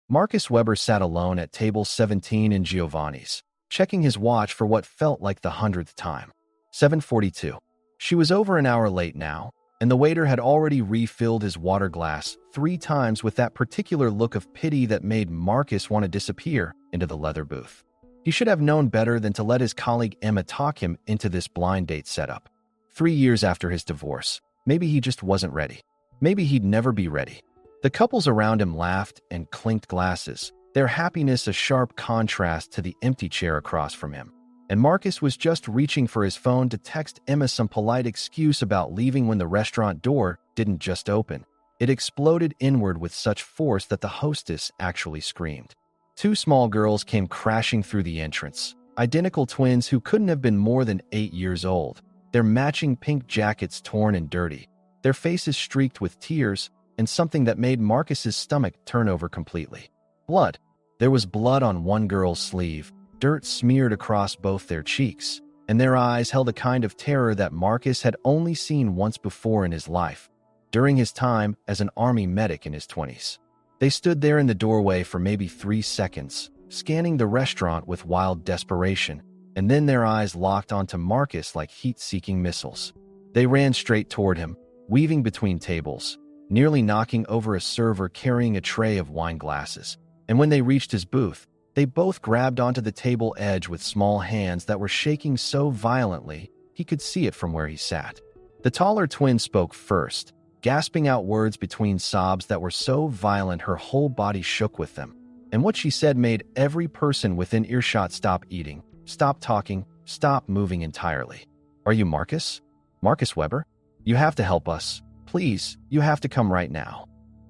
Marcus Weber sat alone at table 17 in Giovanni's, checking his watch for what felt like the 100th time. 7:42. She was over an hour late now, and the waiter had already refilled his water glass 3 times with that particular look of pity that made Marcus want to disappear into the leather booth. He should have known better than to let his colleague Emma talk him into this blind date setup. 3 years after his divorce, maybe he just wasn't ready. Maybe he'd never be ready. The couples around him laughed and clinked glasses, their happiness a sharp contrast to the empty chair across from him. And Marcus was just reaching for his phone to text Emma some polite excuse about leaving when the restaurant door didn't just open. It exploded inward with such force that the hostess actually screamed. 2 small girls came crashing through the entrance, identical twins who couldn't have been more than 8 years old, their matching pink jackets torn and dirty, their faces streaked with tears, and something that made Marcus's stomach turn over completely. Blood. There was blood on one girl's sleeve, dirt smeared across both their cheeks, and their eyes held a kind of terror that Marcus had only seen once before in his life, during his time as an army medic in his 20s. They stood there in the doorway for maybe 3 seconds, scanning the restaurant with wild desperation, and then their eyes locked onto Marcus like heat-seeking missiles. They ran straight toward him, weaving between tables, nearly knocking over a server carrying a tray of wine glasses. And when they reached his booth, they both grabbed onto the table edge with small hands that were shaking so violently he could see it from where he sat. The taller twin spoke first, gasping out words between sobs that were so violent her whole body shook with them. And what she said made every person within earshot stop eating, stop talking, stop moving entirely. "Are you Marcus? Marcus Weber? You have to help us. Please, you have to come right now."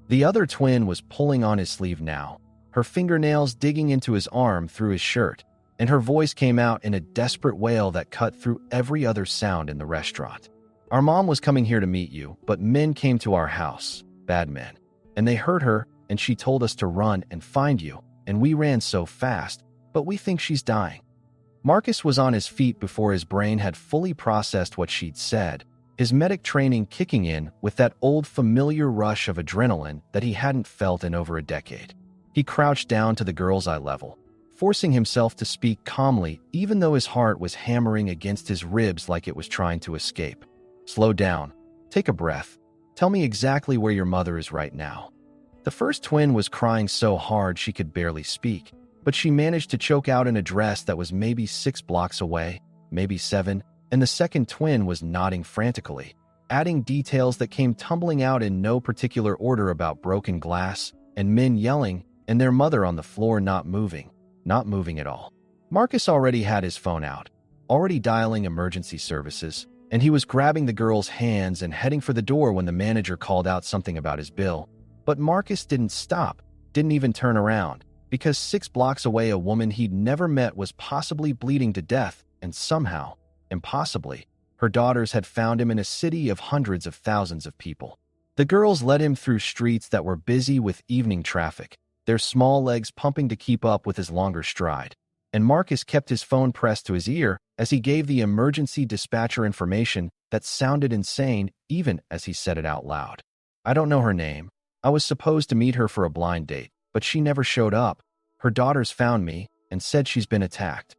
The other twin was pulling on his sleeve now, her fingernails digging into his arm through his shirt, and her voice came out in a desperate wail that cut through every other sound in the restaurant. "Our mom was coming here to meet you, but men came to our house, bad men, and they hurt her, and she told us to run and find you, and we ran so fast, but we think she's dying." Marcus was on his feet before his brain had fully processed what she'd said, his medic training kicking in with that old familiar rush of adrenaline that he hadn't felt in over a decade. He crouched down to the girl's eye level, forcing himself to speak calmly even though his heart was hammering against his ribs like it was trying to escape. "Slow down. Take a breath. Tell me exactly where your mother is right now." The first twin was crying so hard she could barely speak, but she managed to choke out an address that was maybe 6 blocks away, maybe 7, and the second twin was nodding frantically, adding details that came tumbling out in no particular order about broken glass, and men yelling, and their mother on the floor not moving at all. Marcus already had his phone out, already dialing emergency services, and he was grabbing the girl's hands and heading for the door when the manager called out something about his bill. But Marcus didn't stop, didn't even turn around, because 6 blocks away a woman he'd never met was possibly bleeding to death, and somehow, impossibly, her daughters had found him in a city of hundreds of thousands of people. The girls led him through streets that were busy with evening traffic, their small legs pumping to keep up with his longer stride. And Marcus kept his phone pressed to his ear as he gave the emergency dispatcher information that sounded insane even as he said it out loud. "I don't know her name. I was supposed to meet her for a blind date, but she never showed up. Her daughters found me and said she's been attacked."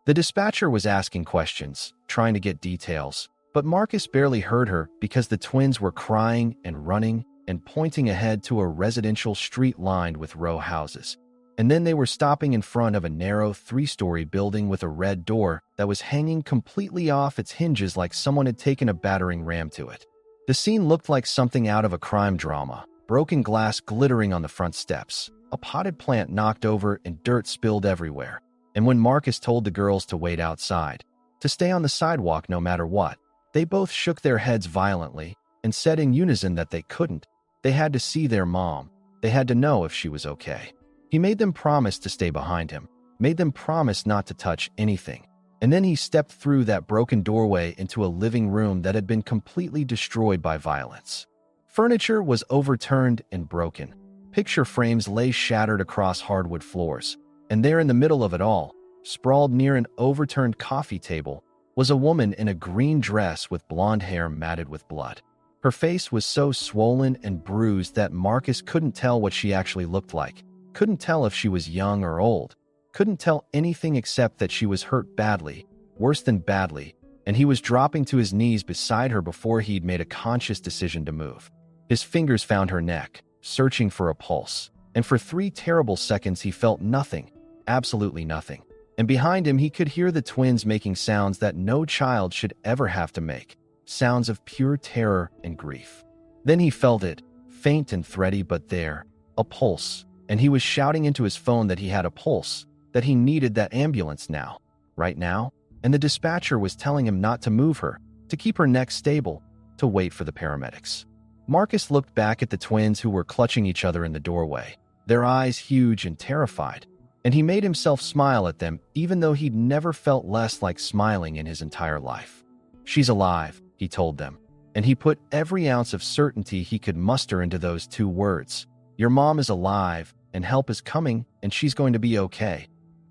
The dispatcher was asking questions, trying to get details, but Marcus barely heard her because the twins were crying and running and pointing ahead to a residential street lined with row houses. And then they were stopping in front of a narrow 3-story building with a red door that was hanging completely off its hinges like someone had taken a battering ram to it. The scene looked like something out of a crime drama, broken glass glittering on the front steps, a potted plant knocked over and dirt spilled everywhere. And when Marcus told the girls to wait outside, to stay on the sidewalk no matter what, they both shook their heads violently and said in unison that they couldn't. They had to see their mom. They had to know if she was okay. He made them promise to stay behind him, made them promise not to touch anything. And then he stepped through that broken doorway into a living room that had been completely destroyed by violence. Furniture was overturned and broken. Picture frames lay shattered across hardwood floors. And there in the middle of it all, sprawled near an overturned coffee table, was a woman in a green dress with blonde hair matted with blood. Her face was so swollen and bruised that Marcus couldn't tell what she actually looked like. couldn't tell if she was young or old, couldn't tell anything except that she was hurt badly, worse than badly, and he was dropping to his knees beside her before he'd made a conscious decision to move. His fingers found her neck, searching for a pulse, and for 3 terrible seconds he felt nothing, absolutely nothing. And behind him he could hear the twins making sounds that no child should ever have to make, sounds of pure terror and grief. Then he felt it, faint and thready but there, a pulse, and he was shouting into his phone that he had a pulse, that he needed that ambulance now, right now, and the dispatcher was telling him not to move her, to keep her neck stable, to wait for the paramedics. Marcus looked back at the twins who were clutching each other in the doorway, their eyes huge and terrified, and he made himself smile at them even though he'd never felt less like smiling in his entire life. "She's alive," he told them, and he put every ounce of certainty he could muster into those 2 words. "Your mom is alive, and help is coming, and she's going to be okay."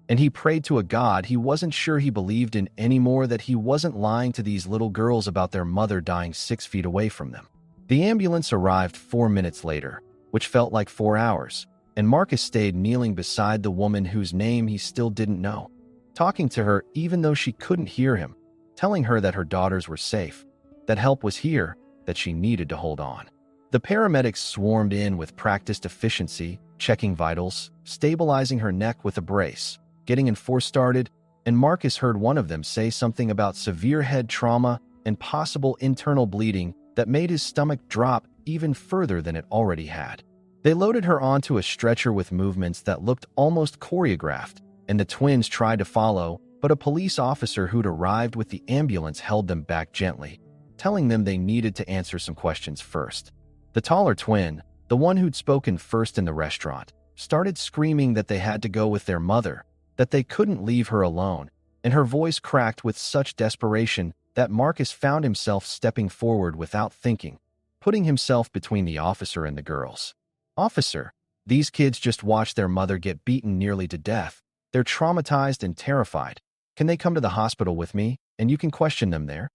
And he prayed to a God he wasn't sure he believed in anymore that he wasn't lying to these little girls about their mother dying 6 feet away from them. The ambulance arrived 4 minutes later, which felt like 4 hours, and Marcus stayed kneeling beside the woman whose name he still didn't know, talking to her even though she couldn't hear him, telling her that her daughters were safe, that help was here, that she needed to hold on. The paramedics swarmed in with practiced efficiency, checking vitals, stabilizing her neck with a brace, getting N4 started, and Marcus heard one of them say something about severe head trauma and possible internal bleeding that made his stomach drop even further than it already had. They loaded her onto a stretcher with movements that looked almost choreographed, and the twins tried to follow, but a police officer who'd arrived with the ambulance held them back gently, telling them they needed to answer some questions first. The taller twin, the one who'd spoken first in the restaurant, started screaming that they had to go with their mother, that they couldn't leave her alone, and her voice cracked with such desperation that Marcus found himself stepping forward without thinking, putting himself between the officer and the girls. "Officer, these kids just watched their mother get beaten nearly to death. They're traumatized and terrified. Can they come to the hospital with me, and you can question them there?"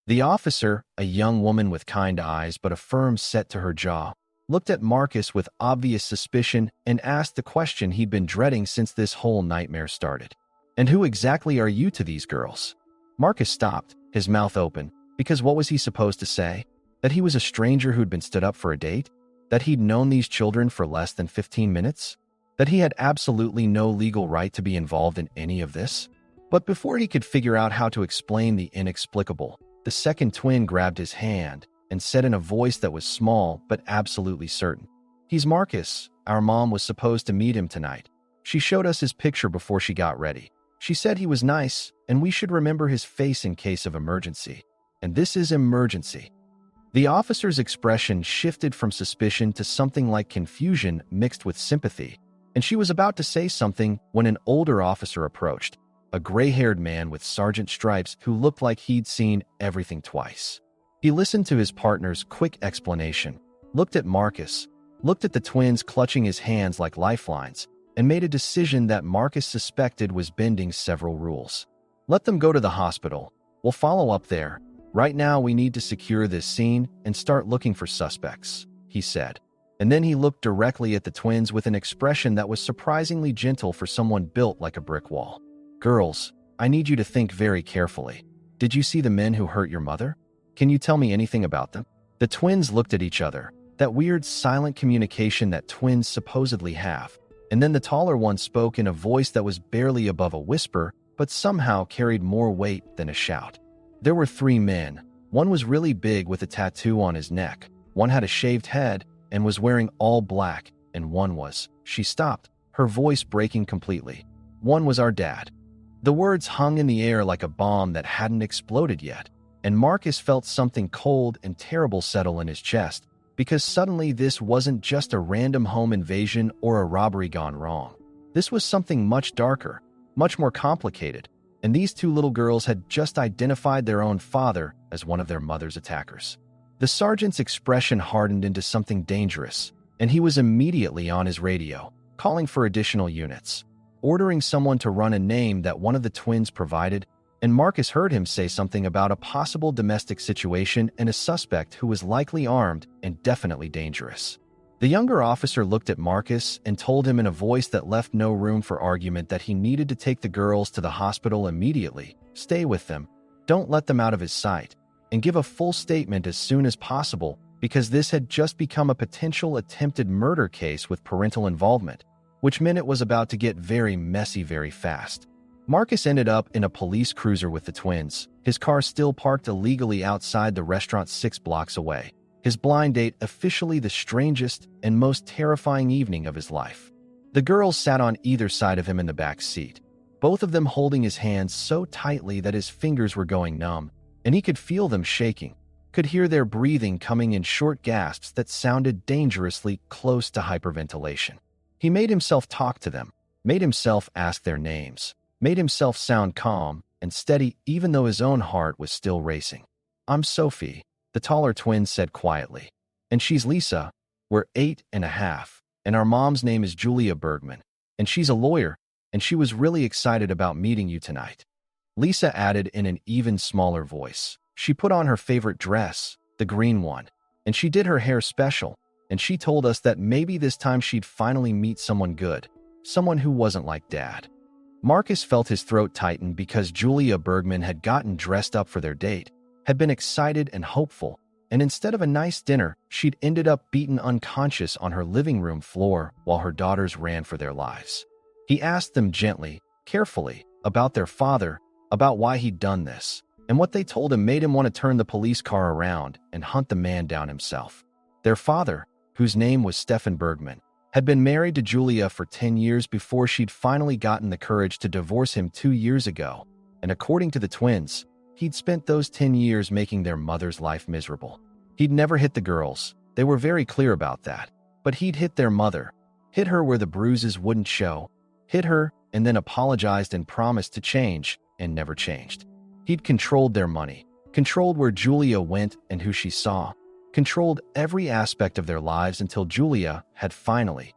The officer, a young woman with kind eyes but a firm set to her jaw, looked at Marcus with obvious suspicion and asked the question he'd been dreading since this whole nightmare started. "And who exactly are you to these girls?" Marcus stopped, his mouth open, because what was he supposed to say? That he was a stranger who'd been stood up for a date? That he'd known these children for less than 15 minutes? That he had absolutely no legal right to be involved in any of this? But before he could figure out how to explain the inexplicable, the second twin grabbed his hand and said in a voice that was small but absolutely certain, "He's Marcus. Our mom was supposed to meet him tonight. She showed us his picture before she got ready. She said he was nice, and we should remember his face in case of emergency. And this is emergency." The officer's expression shifted from suspicion to something like confusion mixed with sympathy, and she was about to say something when an older officer approached, a gray-haired man with sergeant stripes who looked like he'd seen everything twice. He listened to his partner's quick explanation, looked at Marcus, looked at the twins clutching his hands like lifelines, and made a decision that Marcus suspected was bending several rules. "Let them go to the hospital. We'll follow up there. Right now we need to secure this scene and start looking for suspects," he said. And then he looked directly at the twins with an expression that was surprisingly gentle for someone built like a brick wall. "Girls, I need you to think very carefully. Did you see the men who hurt your mother? Can you tell me anything about them?" The twins looked at each other, that weird silent communication that twins supposedly have, and then the taller one spoke in a voice that was barely above a whisper, but somehow carried more weight than a shout. "There were 3 men. One was really big with a tattoo on his neck, one had a shaved head and was wearing all black, and one was—" She stopped, her voice breaking completely. "One was our dad." The words hung in the air like a bomb that hadn't exploded yet, and Marcus felt something cold and terrible settle in his chest, because suddenly this wasn't just a random home invasion or a robbery gone wrong. This was something much darker, much more complicated, and these 2 little girls had just identified their own father as one of their mother's attackers. The sergeant's expression hardened into something dangerous, and he was immediately on his radio, calling for additional units, ordering someone to run a name that one of the twins provided, and Marcus heard him say something about a possible domestic situation and a suspect who was likely armed and definitely dangerous. The younger officer looked at Marcus and told him in a voice that left no room for argument that he needed to take the girls to the hospital immediately, stay with them, don't let them out of his sight, and give a full statement as soon as possible because this had just become a potential attempted murder case with parental involvement, which meant it was about to get very messy very fast. Marcus ended up in a police cruiser with the twins, his car still parked illegally outside the restaurant 6 blocks away. His blind date officially the strangest and most terrifying evening of his life. The girls sat on either side of him in the back seat, both of them holding his hands so tightly that his fingers were going numb, and he could feel them shaking, could hear their breathing coming in short gasps that sounded dangerously close to hyperventilation. He made himself talk to them, made himself ask their names, made himself sound calm and steady even though his own heart was still racing. "I'm Sophie," the taller twin said quietly. "And she's Lisa. We're 8.5, and our mom's name is Julia Bergman, and she's a lawyer, and she was really excited about meeting you tonight." Lisa added in an even smaller voice. She put on her favorite dress, the green one, and she did her hair special, and she told us that maybe this time she'd finally meet someone good, someone who wasn't like Dad. Marcus felt his throat tighten because Julia Bergman had gotten dressed up for their date, had been excited and hopeful, and instead of a nice dinner, she'd ended up beaten unconscious on her living room floor while her daughters ran for their lives. He asked them gently, carefully, about their father, about why he'd done this, and what they told him made him want to turn the police car around and hunt the man down himself. Their father, whose name was Stefan Bergman, had been married to Julia for 10 years before she'd finally gotten the courage to divorce him 2 years ago, and according to the twins, he'd spent those 10 years making their mother's life miserable. He'd never hit the girls, they were very clear about that, but he'd hit their mother, hit her where the bruises wouldn't show, hit her and then apologized and promised to change, and never changed. He'd controlled their money, controlled where Julia went and who she saw, controlled every aspect of their lives until Julia had finally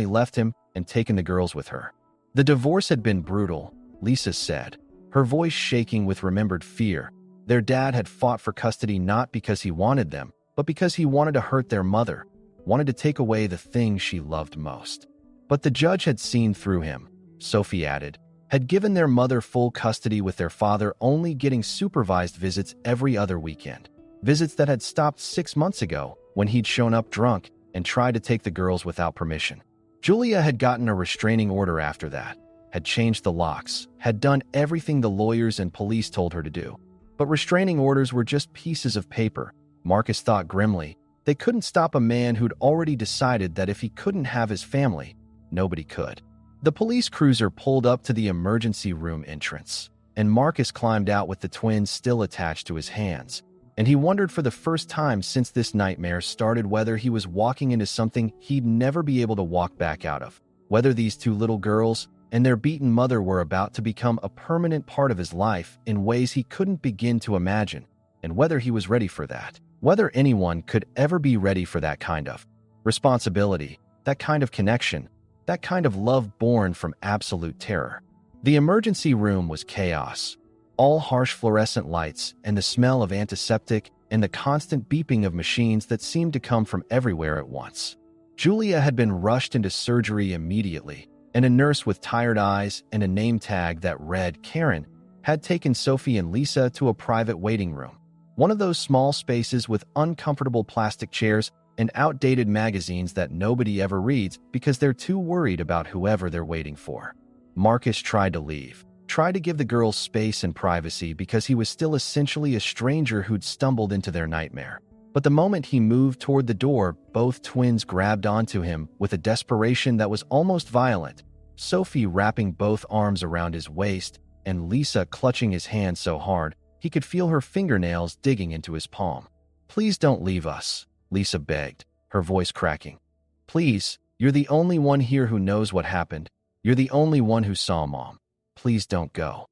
left him and taken the girls with her. The divorce had been brutal, Lisa said, her voice shaking with remembered fear. Their dad had fought for custody not because he wanted them, but because he wanted to hurt their mother, wanted to take away the thing she loved most. But the judge had seen through him, Sophie added, had given their mother full custody with their father only getting supervised visits every other weekend. Visits that had stopped 6 months ago when he'd shown up drunk and tried to take the girls without permission. Julia had gotten a restraining order after that, had changed the locks, had done everything the lawyers and police told her to do. But restraining orders were just pieces of paper, Marcus thought grimly. They couldn't stop a man who'd already decided that if he couldn't have his family, nobody could. The police cruiser pulled up to the emergency room entrance, and Marcus climbed out with the twins still attached to his hands. And he wondered for the first time since this nightmare started whether he was walking into something he'd never be able to walk back out of, whether these 2 little girls and their beaten mother were about to become a permanent part of his life in ways he couldn't begin to imagine, and whether he was ready for that, whether anyone could ever be ready for that kind of responsibility, that kind of connection, that kind of love born from absolute terror. The emergency room was chaos. All harsh fluorescent lights and the smell of antiseptic and the constant beeping of machines that seemed to come from everywhere at once. Julia had been rushed into surgery immediately, and a nurse with tired eyes and a name tag that read Karen had taken Sophie and Lisa to a private waiting room, one of those small spaces with uncomfortable plastic chairs and outdated magazines that nobody ever reads because they're too worried about whoever they're waiting for. Marcus tried to leave, tried to give the girls space and privacy because he was still essentially a stranger who'd stumbled into their nightmare. But the moment he moved toward the door, both twins grabbed onto him with a desperation that was almost violent, Sophie wrapping both arms around his waist and Lisa clutching his hand so hard he could feel her fingernails digging into his palm. "Please don't leave us," Lisa begged, her voice cracking. "Please, you're the only one here who knows what happened. You're the only one who saw Mom. Please don't go."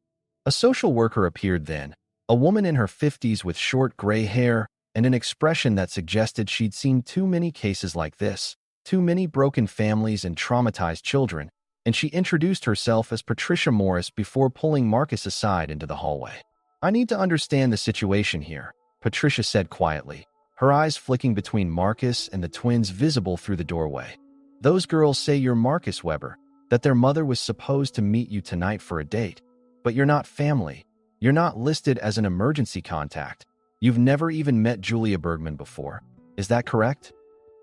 A social worker appeared then, a woman in her 50s with short gray hair and an expression that suggested she'd seen too many cases like this, too many broken families and traumatized children, and she introduced herself as Patricia Morris before pulling Marcus aside into the hallway. "I need to understand the situation here," Patricia said quietly. her eyes flicking between Marcus and the twins visible through the doorway. "Those girls say you're Marcus Weber, that their mother was supposed to meet you tonight for a date. But you're not family. You're not listed as an emergency contact. You've never even met Julia Bergman before. Is that correct?"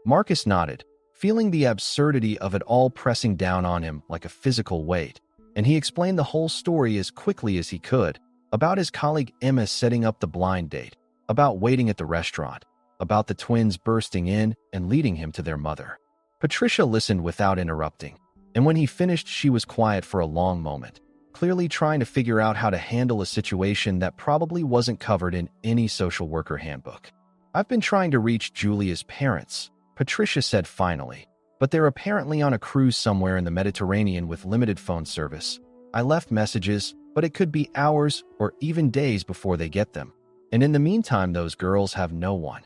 Marcus nodded, feeling the absurdity of it all pressing down on him like a physical weight, and he explained the whole story as quickly as he could, about his colleague Emma setting up the blind date, about waiting at the restaurant, about the twins bursting in and leading him to their mother. Patricia listened without interrupting, and when he finished, she was quiet for a long moment, clearly trying to figure out how to handle a situation that probably wasn't covered in any social worker handbook. "I've been trying to reach Julia's parents," Patricia said finally, "but they're apparently on a cruise somewhere in the Mediterranean with limited phone service. I left messages, but it could be hours or even days before they get them. And in the meantime, those girls have no one."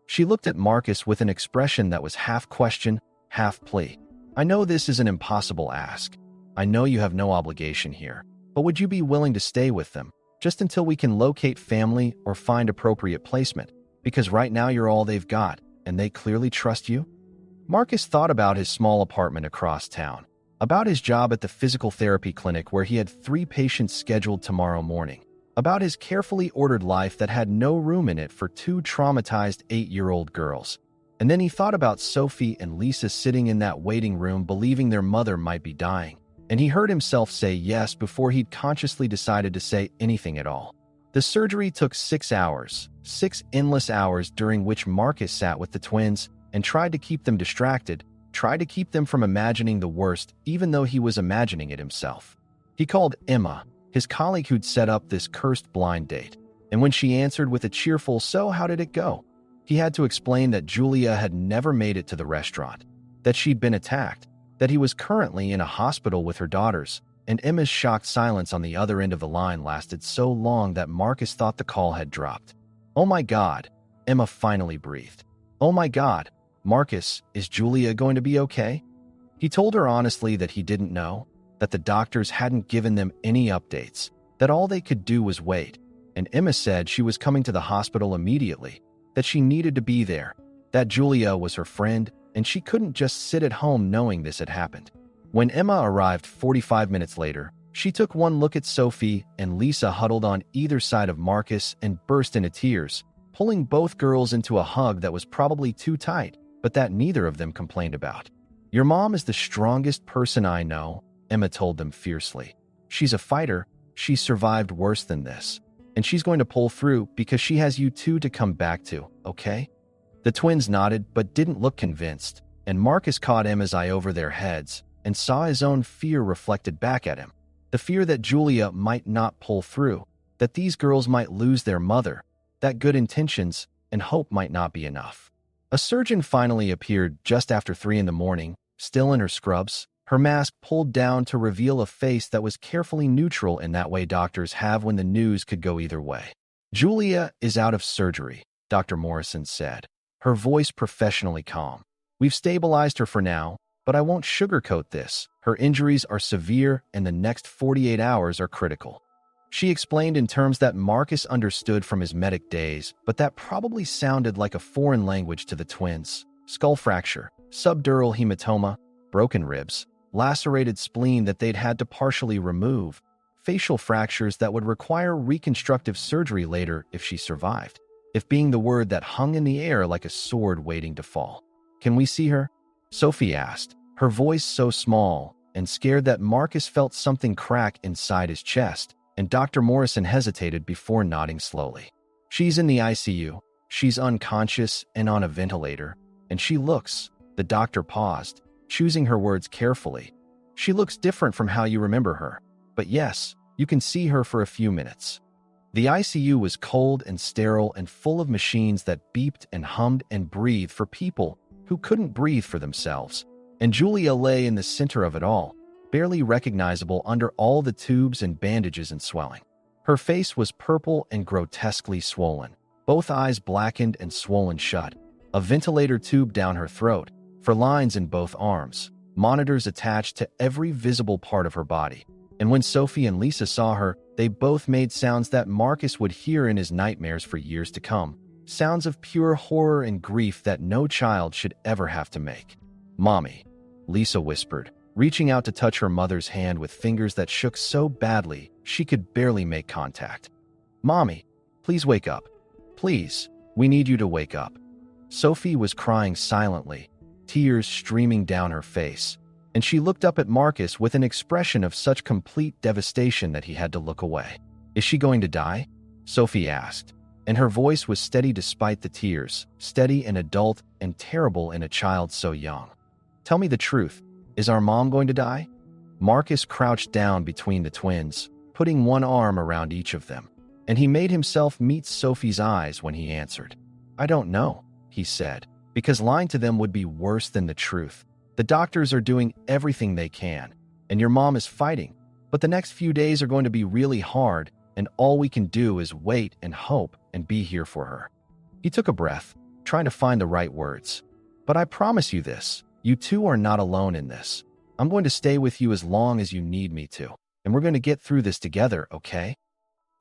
She looked at Marcus with an expression that was half question, half plea. "I know this is an impossible ask. I know you have no obligation here, but would you be willing to stay with them, just until we can locate family or find appropriate placement? Because right now you're all they've got, and they clearly trust you?" Marcus thought about his small apartment across town, about his job at the physical therapy clinic where he had 3 patients scheduled tomorrow morning, about his carefully ordered life that had no room in it for 2 traumatized 8-year-old girls. And then he thought about Sophie and Lisa sitting in that waiting room believing their mother might be dying, and he heard himself say yes before he'd consciously decided to say anything at all. The surgery took 6 hours, 6 endless hours during which Marcus sat with the twins and tried to keep them distracted, tried to keep them from imagining the worst even though he was imagining it himself. He called Emma, his colleague who'd set up this cursed blind date, and when she answered with a cheerful "So how did it go?" he had to explain that Julia had never made it to the restaurant, that she'd been attacked, that he was currently in a hospital with her daughters, and Emma's shocked silence on the other end of the line lasted so long that Marcus thought the call had dropped. "Oh my God," Emma finally breathed. "Oh my God, Marcus, is Julia going to be okay?" He told her honestly that he didn't know, that the doctors hadn't given them any updates, that all they could do was wait, and Emma said she was coming to the hospital immediately, that she needed to be there, that Julia was her friend, and she couldn't just sit at home knowing this had happened. When Emma arrived 45 minutes later, she took one look at Sophie and Lisa huddled on either side of Marcus and burst into tears, pulling both girls into a hug that was probably too tight, but that neither of them complained about. "Your mom is the strongest person I know," Emma told them fiercely. "She's a fighter, she's survived worse than this, and she's going to pull through because she has you two to come back to, okay?" The twins nodded but didn't look convinced, and Marcus caught Emma's eye over their heads and saw his own fear reflected back at him. The fear that Julia might not pull through, that these girls might lose their mother, that good intentions and hope might not be enough. A surgeon finally appeared just after 3 in the morning, still in her scrubs, her mask pulled down to reveal a face that was carefully neutral in that way doctors have when the news could go either way. "Julia is out of surgery," Dr. Morrison said, her voice professionally calm. "We've stabilized her for now, but I won't sugarcoat this. Her injuries are severe and the next 48 hours are critical." She explained in terms that Marcus understood from his medic days, but that probably sounded like a foreign language to the twins. Skull fracture, subdural hematoma, broken ribs, lacerated spleen that they'd had to partially remove, facial fractures that would require reconstructive surgery later if she survived. If being the word that hung in the air like a sword waiting to fall. "Can we see her?" Sophie asked, her voice so small and scared that Marcus felt something crack inside his chest, and Dr. Morrison hesitated before nodding slowly. "She's in the ICU. She's unconscious and on a ventilator, and she looks," the doctor paused, choosing her words carefully. "She looks different from how you remember her, but yes, you can see her for a few minutes." The ICU was cold and sterile and full of machines that beeped and hummed and breathed for people who couldn't breathe for themselves, and Julia lay in the center of it all, barely recognizable under all the tubes and bandages and swelling. Her face was purple and grotesquely swollen, both eyes blackened and swollen shut, a ventilator tube down her throat, for lines in both arms, monitors attached to every visible part of her body. And when Sophie and Lisa saw her, they both made sounds that Marcus would hear in his nightmares for years to come. sounds of pure horror and grief that no child should ever have to make. "Mommy," Lisa whispered, reaching out to touch her mother's hand with fingers that shook so badly she could barely make contact. "Mommy, please wake up. Please, we need you to wake up." Sophie was crying silently, tears streaming down her face, and she looked up at Marcus with an expression of such complete devastation that he had to look away. "Is she going to die?" Sophie asked, and her voice was steady despite the tears, steady and adult and terrible in a child so young. "Tell me the truth. Is our mom going to die?" Marcus crouched down between the twins, putting one arm around each of them, and he made himself meet Sophie's eyes when he answered. "I don't know," he said, "because lying to them would be worse than the truth. The doctors are doing everything they can, and your mom is fighting, but the next few days are going to be really hard, and all we can do is wait and hope and be here for her." He took a breath, trying to find the right words. "But I promise you this, you two are not alone in this. I'm going to stay with you as long as you need me to, and we're going to get through this together, okay?"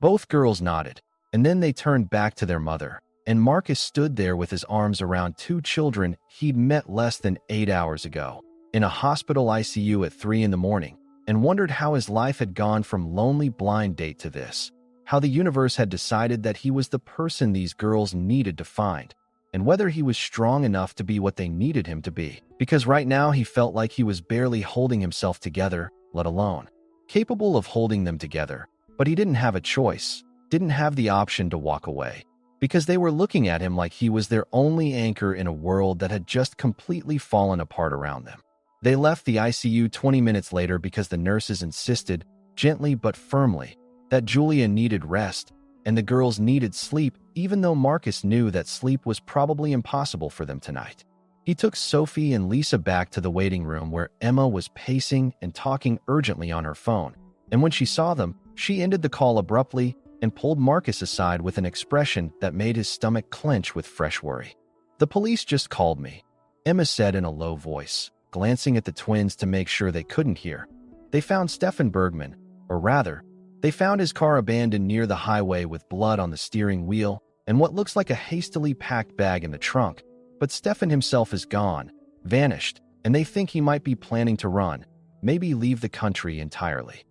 Both girls nodded, and then they turned back to their mother, and Marcus stood there with his arms around two children he'd met less than 8 hours ago, in a hospital ICU at 3 in the morning, and wondered how his life had gone from lonely blind date to this, how the universe had decided that he was the person these girls needed to find, and whether he was strong enough to be what they needed him to be, because right now he felt like he was barely holding himself together, let alone capable of holding them together. But he didn't have a choice, didn't have the option to walk away, because they were looking at him like he was their only anchor in a world that had just completely fallen apart around them. They left the ICU 20 minutes later because the nurses insisted, gently but firmly, that Julia needed rest and the girls needed sleep, even though Marcus knew that sleep was probably impossible for them tonight. He took Sophie and Lisa back to the waiting room where Emma was pacing and talking urgently on her phone, and when she saw them, she ended the call abruptly and pulled Marcus aside with an expression that made his stomach clench with fresh worry. "The police just called me," Emma said in a low voice, glancing at the twins to make sure they couldn't hear. "They found Stefan Bergman, or rather, they found his car abandoned near the highway with blood on the steering wheel and what looks like a hastily packed bag in the trunk, but Stefan himself is gone, vanished, and they think he might be planning to run, maybe leave the country entirely."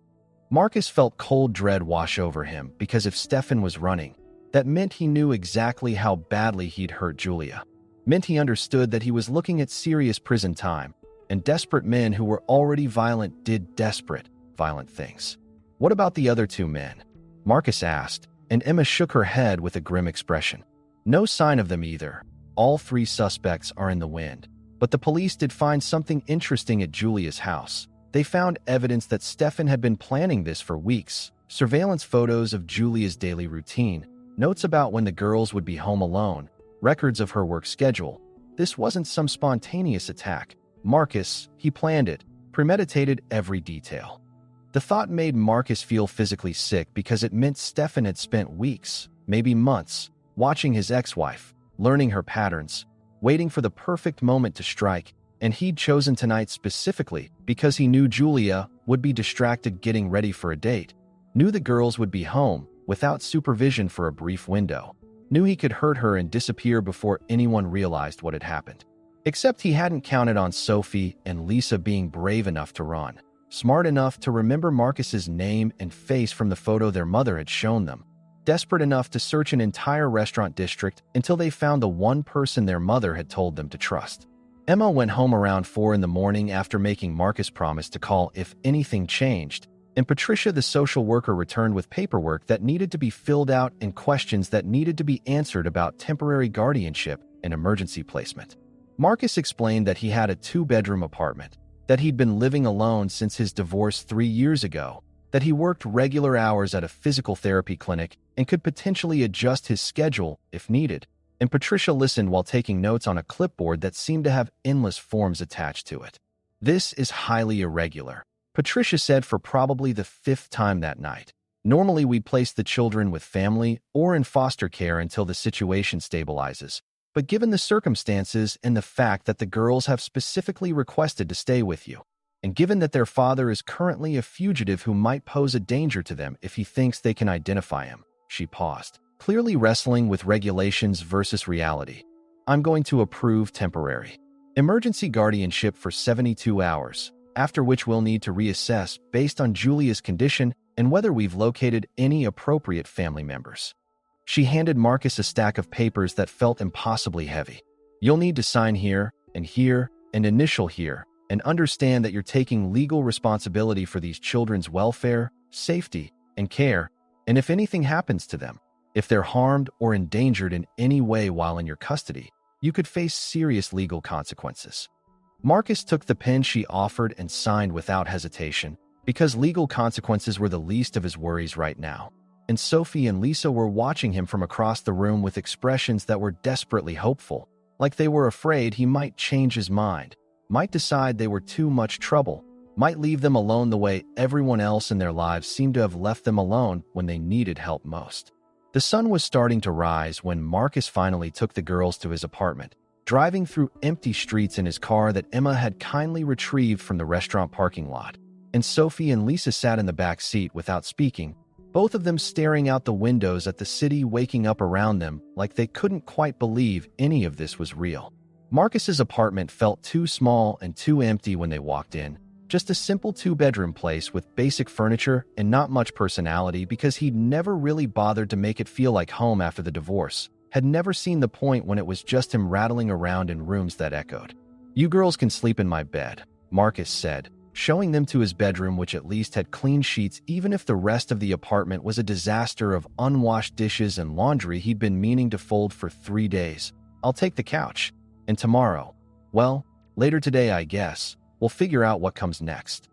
Marcus felt cold dread wash over him because if Stefan was running, that meant he knew exactly how badly he'd hurt Julia. Meant he understood that he was looking at serious prison time, and desperate men who were already violent did desperate, violent things. "What about the other two men?" Marcus asked, and Emma shook her head with a grim expression. "No sign of them either. All 3 suspects are in the wind. But the police did find something interesting at Julia's house. They found evidence that Stefan had been planning this for weeks. Surveillance photos of Julia's daily routine, notes about when the girls would be home alone, records of her work schedule. This wasn't some spontaneous attack. Marcus, he planned it, premeditated every detail." The thought made Marcus feel physically sick because it meant Stefan had spent weeks, maybe months, watching his ex-wife, learning her patterns, waiting for the perfect moment to strike, and he'd chosen tonight specifically because he knew Julia would be distracted getting ready for a date, knew the girls would be home without supervision for a brief window, knew he could hurt her and disappear before anyone realized what had happened. Except he hadn't counted on Sophie and Lisa being brave enough to run, smart enough to remember Marcus's name and face from the photo their mother had shown them, desperate enough to search an entire restaurant district until they found the one person their mother had told them to trust. Emma went home around 4 in the morning after making Marcus promise to call if anything changed, and Patricia, the social worker, returned with paperwork that needed to be filled out and questions that needed to be answered about temporary guardianship and emergency placement. Marcus explained that he had a 2-bedroom apartment, that he'd been living alone since his divorce 3 years ago, that he worked regular hours at a physical therapy clinic and could potentially adjust his schedule if needed, and Patricia listened while taking notes on a clipboard that seemed to have endless forms attached to it. "This is highly irregular," Patricia said for probably the 5th time that night. "Normally we place the children with family or in foster care until the situation stabilizes, but given the circumstances and the fact that the girls have specifically requested to stay with you, and given that their father is currently a fugitive who might pose a danger to them if he thinks they can identify him," she paused. clearly wrestling with regulations versus reality. I'm going to approve temporary emergency guardianship for 72 hours, after which we'll need to reassess based on Julia's condition and whether we've located any appropriate family members. She handed Marcus a stack of papers that felt impossibly heavy. You'll need to sign here, and initial here, and understand that you're taking legal responsibility for these children's welfare, safety, and care, and if anything happens to them, if they're harmed or endangered in any way while in your custody, you could face serious legal consequences. Marcus took the pen she offered and signed without hesitation, because legal consequences were the least of his worries right now. And Sophie and Lisa were watching him from across the room with expressions that were desperately hopeful, like they were afraid he might change his mind, might decide they were too much trouble, might leave them alone the way everyone else in their lives seemed to have left them alone when they needed help most. The sun was starting to rise when Marcus finally took the girls to his apartment, driving through empty streets in his car that Emma had kindly retrieved from the restaurant parking lot. And Sophie and Lisa sat in the back seat without speaking, both of them staring out the windows at the city waking up around them like they couldn't quite believe any of this was real. Marcus's apartment felt too small and too empty when they walked in. Just a simple two-bedroom place with basic furniture and not much personality because he'd never really bothered to make it feel like home after the divorce, had never seen the point when it was just him rattling around in rooms that echoed. You girls can sleep in my bed, Marcus said, showing them to his bedroom which at least had clean sheets even if the rest of the apartment was a disaster of unwashed dishes and laundry he'd been meaning to fold for 3 days. I'll take the couch. And tomorrow, well, later today I guess, we'll figure out what comes next.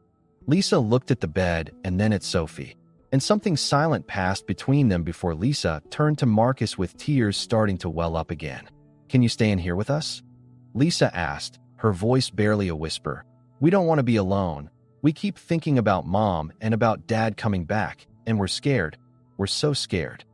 Lisa looked at the bed and then at Sophie, and something silent passed between them before Lisa turned to Marcus with tears starting to well up again. Can you stay in here with us? Lisa asked, her voice barely a whisper. We don't want to be alone. We keep thinking about Mom and about Dad coming back, and we're scared. We're so scared.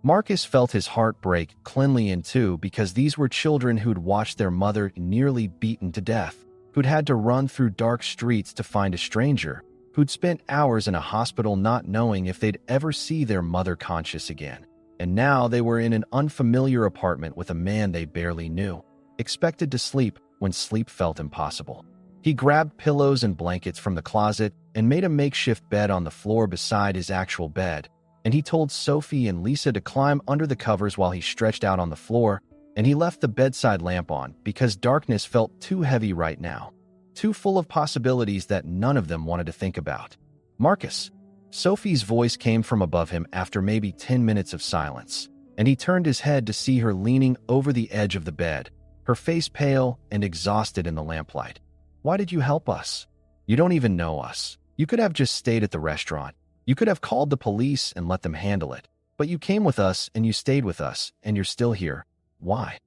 Marcus felt his heart break cleanly in two because these were children who'd watched their mother nearly beaten to death, who'd had to run through dark streets to find a stranger, who'd spent hours in a hospital not knowing if they'd ever see their mother conscious again. And now they were in an unfamiliar apartment with a man they barely knew, expected to sleep when sleep felt impossible. He grabbed pillows and blankets from the closet and made a makeshift bed on the floor beside his actual bed, and he told Sophie and Lisa to climb under the covers while he stretched out on the floor, and he left the bedside lamp on because darkness felt too heavy right now, too full of possibilities that none of them wanted to think about. Marcus. Sophie's voice came from above him after maybe 10 minutes of silence, and he turned his head to see her leaning over the edge of the bed, her face pale and exhausted in the lamplight. Why did you help us? You don't even know us. You could have just stayed at the restaurant. You could have called the police and let them handle it. But you came with us and you stayed with us, and you're still here. Why?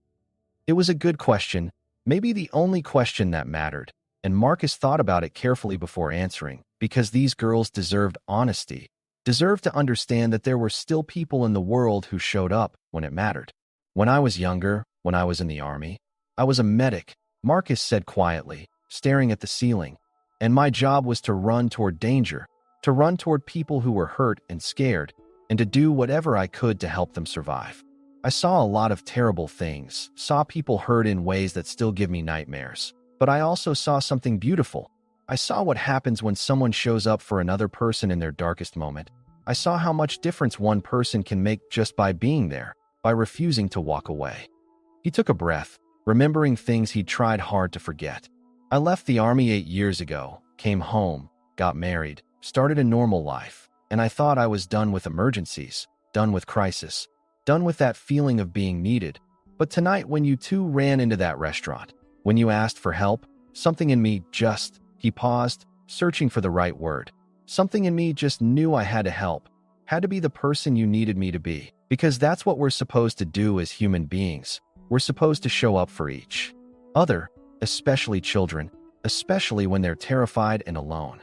It was a good question, maybe the only question that mattered, and Marcus thought about it carefully before answering, because these girls deserved honesty, deserved to understand that there were still people in the world who showed up when it mattered. When I was younger, when I was in the army, I was a medic, Marcus said quietly, staring at the ceiling, and my job was to run toward danger, to run toward people who were hurt and scared, and to do whatever I could to help them survive. I saw a lot of terrible things, saw people hurt in ways that still give me nightmares, but I also saw something beautiful. I saw what happens when someone shows up for another person in their darkest moment. I saw how much difference one person can make just by being there, by refusing to walk away. He took a breath, remembering things he'd tried hard to forget. I left the army 8 years ago, came home, got married, started a normal life, and I thought I was done with emergencies, done with crisis, done with that feeling of being needed. But tonight when you two ran into that restaurant, when you asked for help, something in me just, he paused, searching for the right word. Something in me just knew I had to help, had to be the person you needed me to be, because that's what we're supposed to do as human beings. We're supposed to show up for each other, especially children, especially when they're terrified and alone.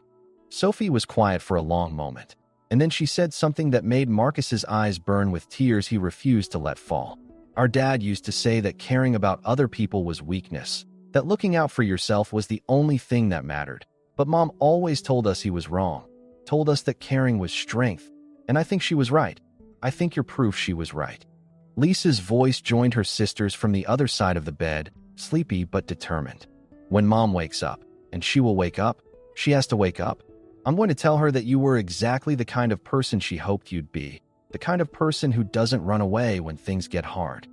Sophie was quiet for a long moment, and then she said something that made Marcus's eyes burn with tears he refused to let fall. Our dad used to say that caring about other people was weakness, that looking out for yourself was the only thing that mattered. But Mom always told us he was wrong, told us that caring was strength, and I think she was right. I think you're proof she was right. Lisa's voice joined her sister's from the other side of the bed, sleepy but determined. When Mom wakes up, and she will wake up, she has to wake up. I'm going to tell her that you were exactly the kind of person she hoped you'd be, the kind of person who doesn't run away when things get hard.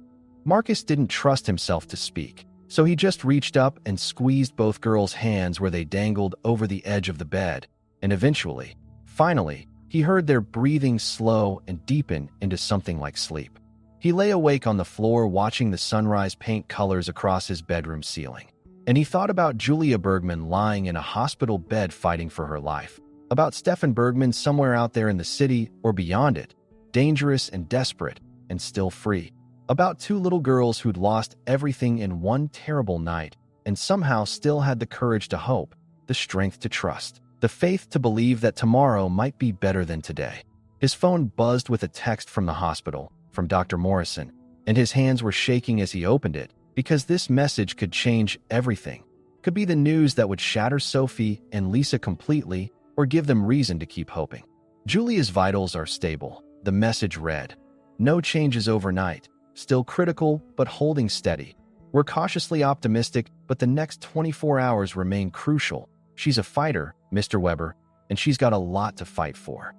Marcus didn't trust himself to speak, so he just reached up and squeezed both girls' hands where they dangled over the edge of the bed, and eventually, finally, he heard their breathing slow and deepen into something like sleep. He lay awake on the floor watching the sunrise paint colors across his bedroom ceiling. And he thought about Julia Bergman lying in a hospital bed fighting for her life, about Stefan Bergman somewhere out there in the city or beyond it, dangerous and desperate and still free, about two little girls who'd lost everything in one terrible night and somehow still had the courage to hope, the strength to trust, the faith to believe that tomorrow might be better than today. His phone buzzed with a text from the hospital, from Dr. Morrison, and his hands were shaking as he opened it, because this message could change everything. Could be the news that would shatter Sophie and Lisa completely or give them reason to keep hoping. Julia's vitals are stable, the message read. No changes overnight, still critical but holding steady. We're cautiously optimistic, but the next 24 hours remain crucial. She's a fighter, Mr. Weber, and she's got a lot to fight for.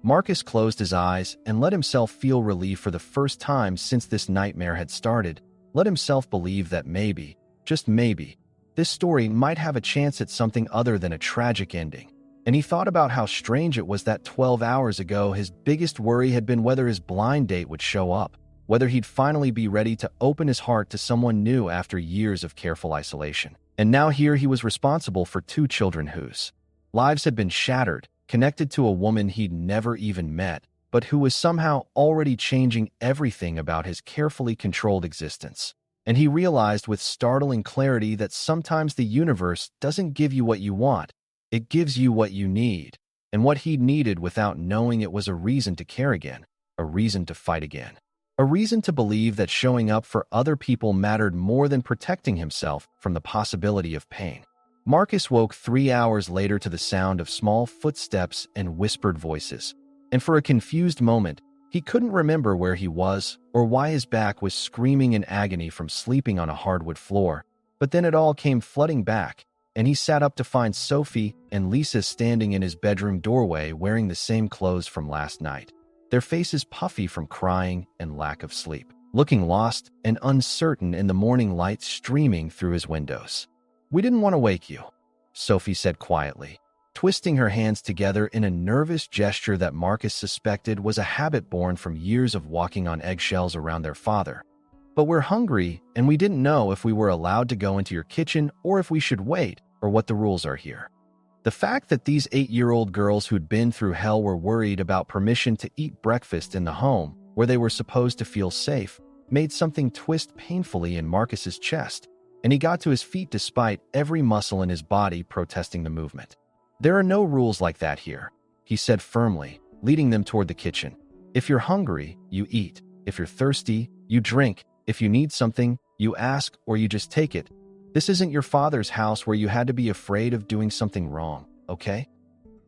Marcus closed his eyes and let himself feel relief for the first time since this nightmare had started. Let himself believe that maybe, just maybe, this story might have a chance at something other than a tragic ending. And he thought about how strange it was that 12 hours ago his biggest worry had been whether his blind date would show up, whether he'd finally be ready to open his heart to someone new after years of careful isolation. And now here he was responsible for two children whose lives had been shattered, connected to a woman he'd never even met, but who was somehow already changing everything about his carefully controlled existence. And he realized with startling clarity that sometimes the universe doesn't give you what you want, it gives you what you need, and what he needed without knowing it was a reason to care again, a reason to fight again, a reason to believe that showing up for other people mattered more than protecting himself from the possibility of pain. Marcus woke 3 hours later to the sound of small footsteps and whispered voices. And for a confused moment, he couldn't remember where he was or why his back was screaming in agony from sleeping on a hardwood floor. But then it all came flooding back, and he sat up to find Sophie and Lisa standing in his bedroom doorway wearing the same clothes from last night, their faces puffy from crying and lack of sleep, looking lost and uncertain in the morning light streaming through his windows. "We didn't want to wake you," Sophie said quietly, twisting her hands together in a nervous gesture that Marcus suspected was a habit born from years of walking on eggshells around their father. "But we're hungry, and we didn't know if we were allowed to go into your kitchen or if we should wait, or what the rules are here." The fact that these 8-year-old girls who'd been through hell were worried about permission to eat breakfast in the home where they were supposed to feel safe made something twist painfully in Marcus's chest, and he got to his feet despite every muscle in his body protesting the movement. "There are no rules like that here," he said firmly, leading them toward the kitchen. "If you're hungry, you eat. If you're thirsty, you drink. If you need something, you ask or you just take it. This isn't your father's house where you had to be afraid of doing something wrong, okay?"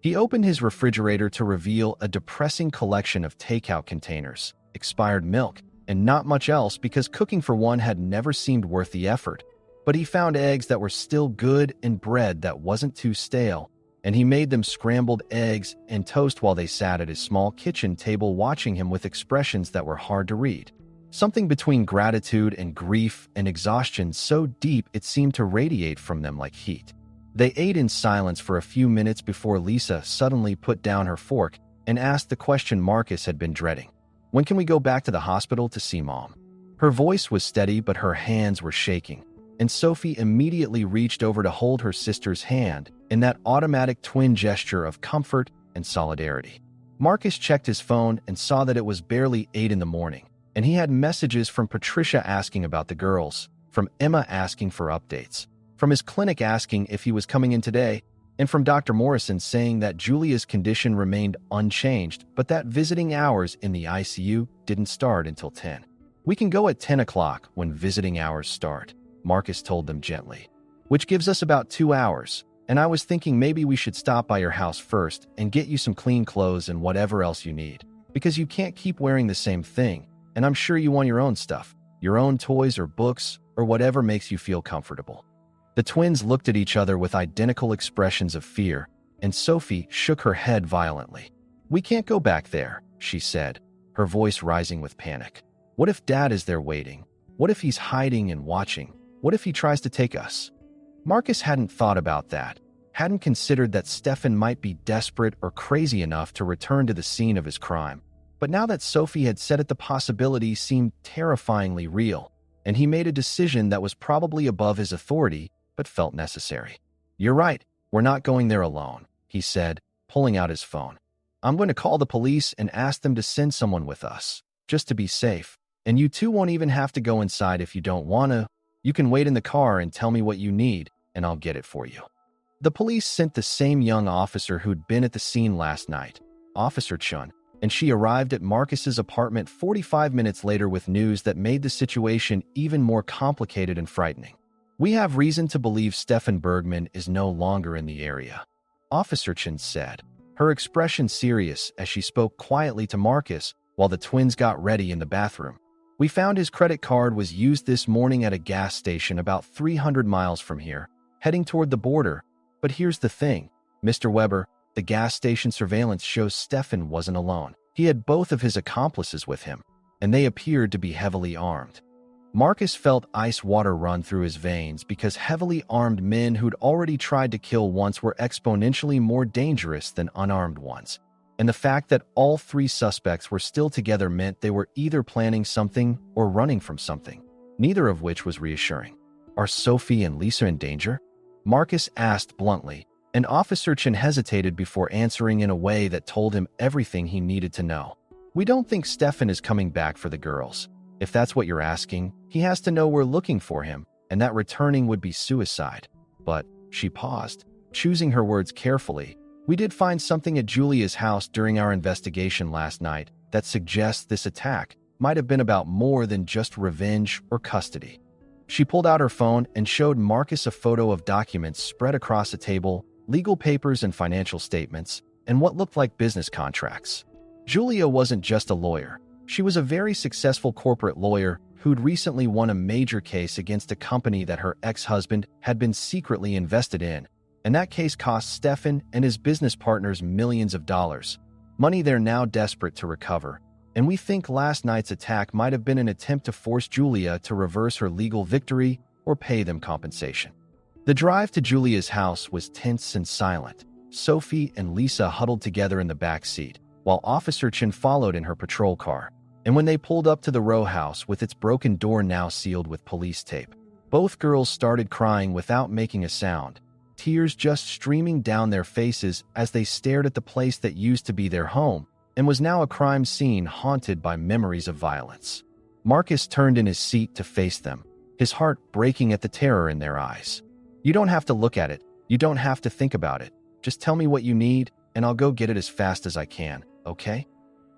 He opened his refrigerator to reveal a depressing collection of takeout containers, expired milk, and not much else because cooking for one had never seemed worth the effort. But he found eggs that were still good and bread that wasn't too stale, and he made them scrambled eggs and toast while they sat at his small kitchen table watching him with expressions that were hard to read. Something between gratitude and grief and exhaustion so deep it seemed to radiate from them like heat. They ate in silence for a few minutes before Lisa suddenly put down her fork and asked the question Marcus had been dreading. "When can we go back to the hospital to see Mom?" Her voice was steady, but her hands were shaking, and Sophie immediately reached over to hold her sister's hand in that automatic twin gesture of comfort and solidarity. Marcus checked his phone and saw that it was barely 8 in the morning, and he had messages from Patricia asking about the girls, from Emma asking for updates, from his clinic asking if he was coming in today, and from Dr. Morrison saying that Julia's condition remained unchanged, but that visiting hours in the ICU didn't start until 10. "We can go at 10 o'clock when visiting hours start," Marcus told them gently, "which gives us about 2 hours, and I was thinking maybe we should stop by your house first and get you some clean clothes and whatever else you need, because you can't keep wearing the same thing, And I'm sure you want your own stuff, your own toys or books or whatever makes you feel comfortable." The twins looked at each other with identical expressions of fear, and Sophie shook her head violently. "We can't go back there," she said, her voice rising with panic. "What if Dad is there waiting? What if he's hiding and watching? What if he tries to take us?" Marcus hadn't thought about that, hadn't considered that Stefan might be desperate or crazy enough to return to the scene of his crime. But now that Sophie had said it, the possibility seemed terrifyingly real, and he made a decision that was probably above his authority but felt necessary. "You're right, we're not going there alone," he said, pulling out his phone. "I'm going to call the police and ask them to send someone with us, just to be safe. And you two won't even have to go inside if you don't want to. You can wait in the car and tell me what you need, and I'll get it for you." The police sent the same young officer who'd been at the scene last night, Officer Chun, and she arrived at Marcus's apartment 45 minutes later with news that made the situation even more complicated and frightening. "We have reason to believe Stefan Bergman is no longer in the area," Officer Chun said, her expression serious as she spoke quietly to Marcus while the twins got ready in the bathroom. "We found his credit card was used this morning at a gas station about 300 miles from here, heading toward the border. But here's the thing, Mr. Weber, the gas station surveillance shows Stefan wasn't alone. He had both of his accomplices with him, and they appeared to be heavily armed." Marcus felt ice water run through his veins because heavily armed men who'd already tried to kill once were exponentially more dangerous than unarmed ones. And the fact that all three suspects were still together meant they were either planning something or running from something, neither of which was reassuring. "Are Sophie and Lisa in danger?" Marcus asked bluntly, and Officer Chen hesitated before answering in a way that told him everything he needed to know. "We don't think Stefan is coming back for the girls. If that's what you're asking, he has to know we're looking for him, and that returning would be suicide." But she paused, choosing her words carefully. "We did find something at Julia's house during our investigation last night that suggests this attack might have been about more than just revenge or custody." She pulled out her phone and showed Marcus a photo of documents spread across a table, legal papers and financial statements, and what looked like business contracts. Julia wasn't just a lawyer. She was a very successful corporate lawyer who'd recently won a major case against a company that her ex-husband had been secretly invested in, and that case cost Stefan and his business partners millions of dollars, money they're now desperate to recover. And we think last night's attack might have been an attempt to force Julia to reverse her legal victory or pay them compensation. The drive to Julia's house was tense and silent. Sophie and Lisa huddled together in the back seat, while Officer Chen followed in her patrol car. And when they pulled up to the row house with its broken door now sealed with police tape, both girls started crying without making a sound, tears just streaming down their faces as they stared at the place that used to be their home and was now a crime scene haunted by memories of violence. Marcus turned in his seat to face them, his heart breaking at the terror in their eyes. "You don't have to look at it. You don't have to think about it. Just tell me what you need, and I'll go get it as fast as I can, okay?"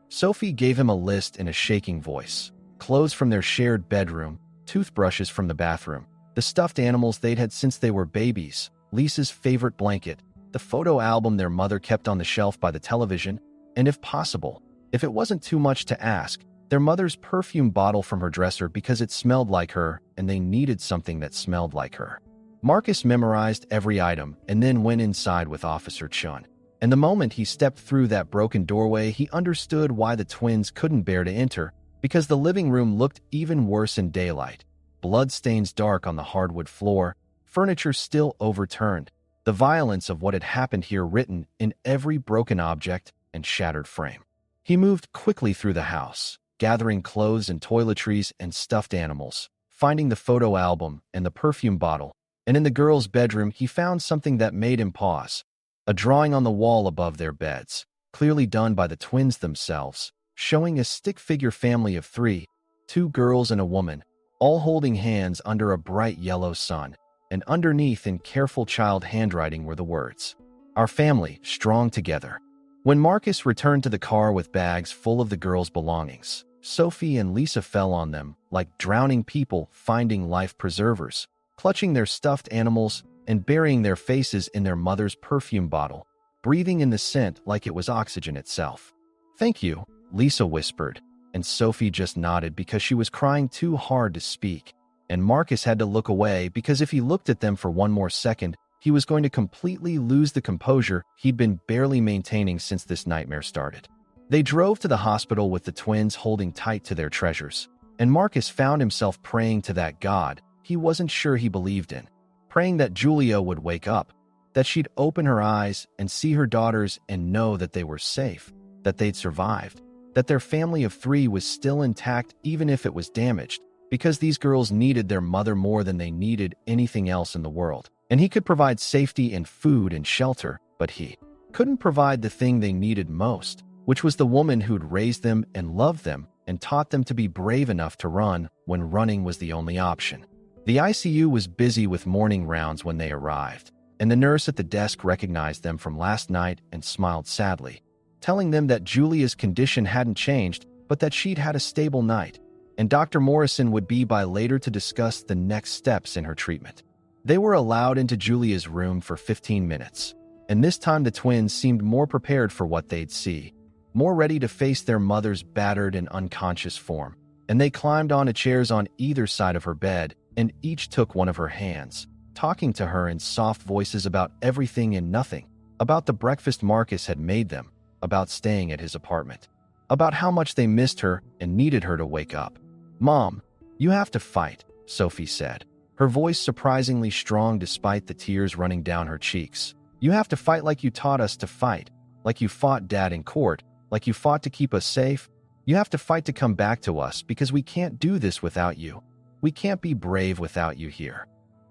Sophie gave him a list in a shaking voice. Clothes from their shared bedroom, toothbrushes from the bathroom, the stuffed animals they'd had since they were babies, Lisa's favorite blanket, the photo album their mother kept on the shelf by the television, and if possible, if it wasn't too much to ask, their mother's perfume bottle from her dresser because it smelled like her and they needed something that smelled like her. Marcus memorized every item and then went inside with Officer Chun. And the moment he stepped through that broken doorway, he understood why the twins couldn't bear to enter, because the living room looked even worse in daylight. Bloodstains dark on the hardwood floor, furniture still overturned, the violence of what had happened here written in every broken object and shattered frame. He moved quickly through the house, gathering clothes and toiletries and stuffed animals, finding the photo album and the perfume bottle, and in the girls' bedroom he found something that made him pause. A drawing on the wall above their beds, clearly done by the twins themselves, showing a stick-figure family of three, 2 girls and a woman, all holding hands under a bright yellow sun, and underneath in careful child handwriting were the words, "Our family, strong together." When Marcus returned to the car with bags full of the girls' belongings, Sophie and Lisa fell on them like drowning people finding life preservers, clutching their stuffed animals and burying their faces in their mother's perfume bottle, breathing in the scent like it was oxygen itself. "Thank you," Lisa whispered, and Sophie just nodded because she was crying too hard to speak. And Marcus had to look away because if he looked at them for one more second, he was going to completely lose the composure he'd been barely maintaining since this nightmare started. They drove to the hospital with the twins holding tight to their treasures, and Marcus found himself praying to that God he wasn't sure he believed in, praying that Julia would wake up, that she'd open her eyes and see her daughters and know that they were safe, that they'd survived, that their family of 3 was still intact even if it was damaged, because these girls needed their mother more than they needed anything else in the world. And he could provide safety and food and shelter, but he couldn't provide the thing they needed most, which was the woman who'd raised them and loved them and taught them to be brave enough to run when running was the only option. The ICU was busy with morning rounds when they arrived, and the nurse at the desk recognized them from last night and smiled sadly, telling them that Julia's condition hadn't changed, but that she'd had a stable night, and Dr. Morrison would be by later to discuss the next steps in her treatment. They were allowed into Julia's room for 15 minutes, and this time the twins seemed more prepared for what they'd see, more ready to face their mother's battered and unconscious form. And they climbed onto chairs on either side of her bed and each took one of her hands, talking to her in soft voices about everything and nothing, about the breakfast Marcus had made them, about staying at his apartment, about how much they missed her and needed her to wake up. "Mom, you have to fight," Sophie said, her voice surprisingly strong despite the tears running down her cheeks. "You have to fight like you taught us to fight, like you fought Dad in court, like you fought to keep us safe. You have to fight to come back to us because we can't do this without you. We can't be brave without you here."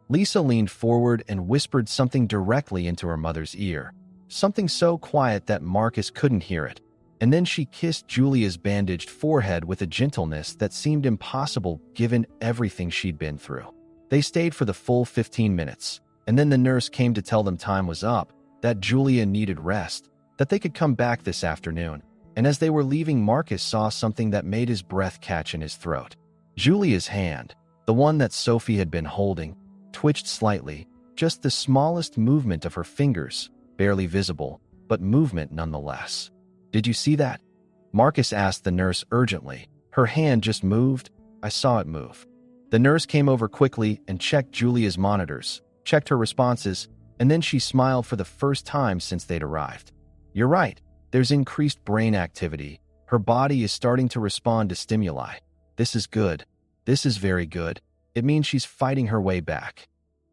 Lisa leaned forward and whispered something directly into her mother's ear, something so quiet that Marcus couldn't hear it. And then she kissed Julia's bandaged forehead with a gentleness that seemed impossible given everything she'd been through. They stayed for the full 15 minutes, and then the nurse came to tell them time was up, that Julia needed rest, that they could come back this afternoon. And as they were leaving, Marcus saw something that made his breath catch in his throat. Julia's hand, the one that Sophie had been holding, twitched slightly, just the smallest movement of her fingers, barely visible, but movement nonetheless. "Did you see that?" Marcus asked the nurse urgently. "Her hand just moved. I saw it move." The nurse came over quickly and checked Julia's monitors, checked her responses, and then she smiled for the first time since they'd arrived. "You're right. There's increased brain activity. Her body is starting to respond to stimuli. This is good. This is very good. It means she's fighting her way back."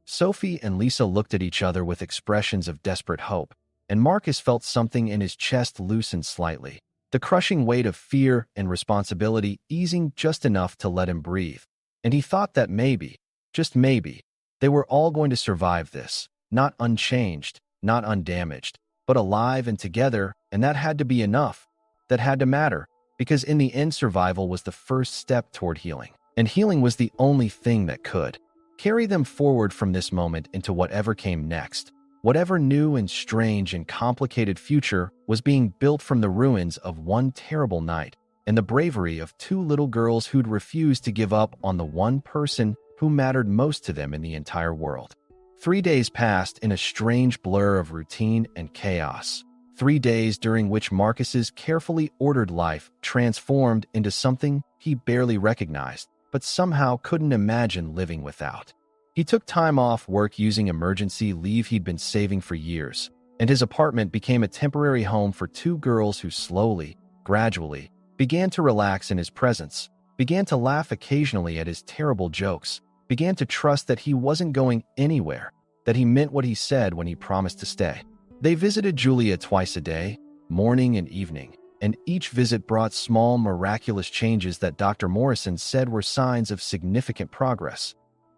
Sophie and Lisa looked at each other with expressions of desperate hope, and Marcus felt something in his chest loosen slightly, the crushing weight of fear and responsibility easing just enough to let him breathe. And he thought that maybe, just maybe, they were all going to survive this, not unchanged, not undamaged, but alive and together, and that had to be enough. That had to matter, because in the end survival was the first step toward healing, and healing was the only thing that could carry them forward from this moment into whatever came next. Whatever new and strange and complicated future was being built from the ruins of one terrible night and the bravery of 2 little girls who'd refused to give up on the one person who mattered most to them in the entire world. 3 days passed in a strange blur of routine and chaos. 3 days during which Marcus's carefully ordered life transformed into something he barely recognized, but somehow couldn't imagine living without. He took time off work using emergency leave he'd been saving for years, and his apartment became a temporary home for 2 girls who slowly, gradually, began to relax in his presence, began to laugh occasionally at his terrible jokes, began to trust that he wasn't going anywhere, that he meant what he said when he promised to stay. They visited Julia twice a day, morning and evening, and each visit brought small, miraculous changes that Dr. Morrison said were signs of significant progress.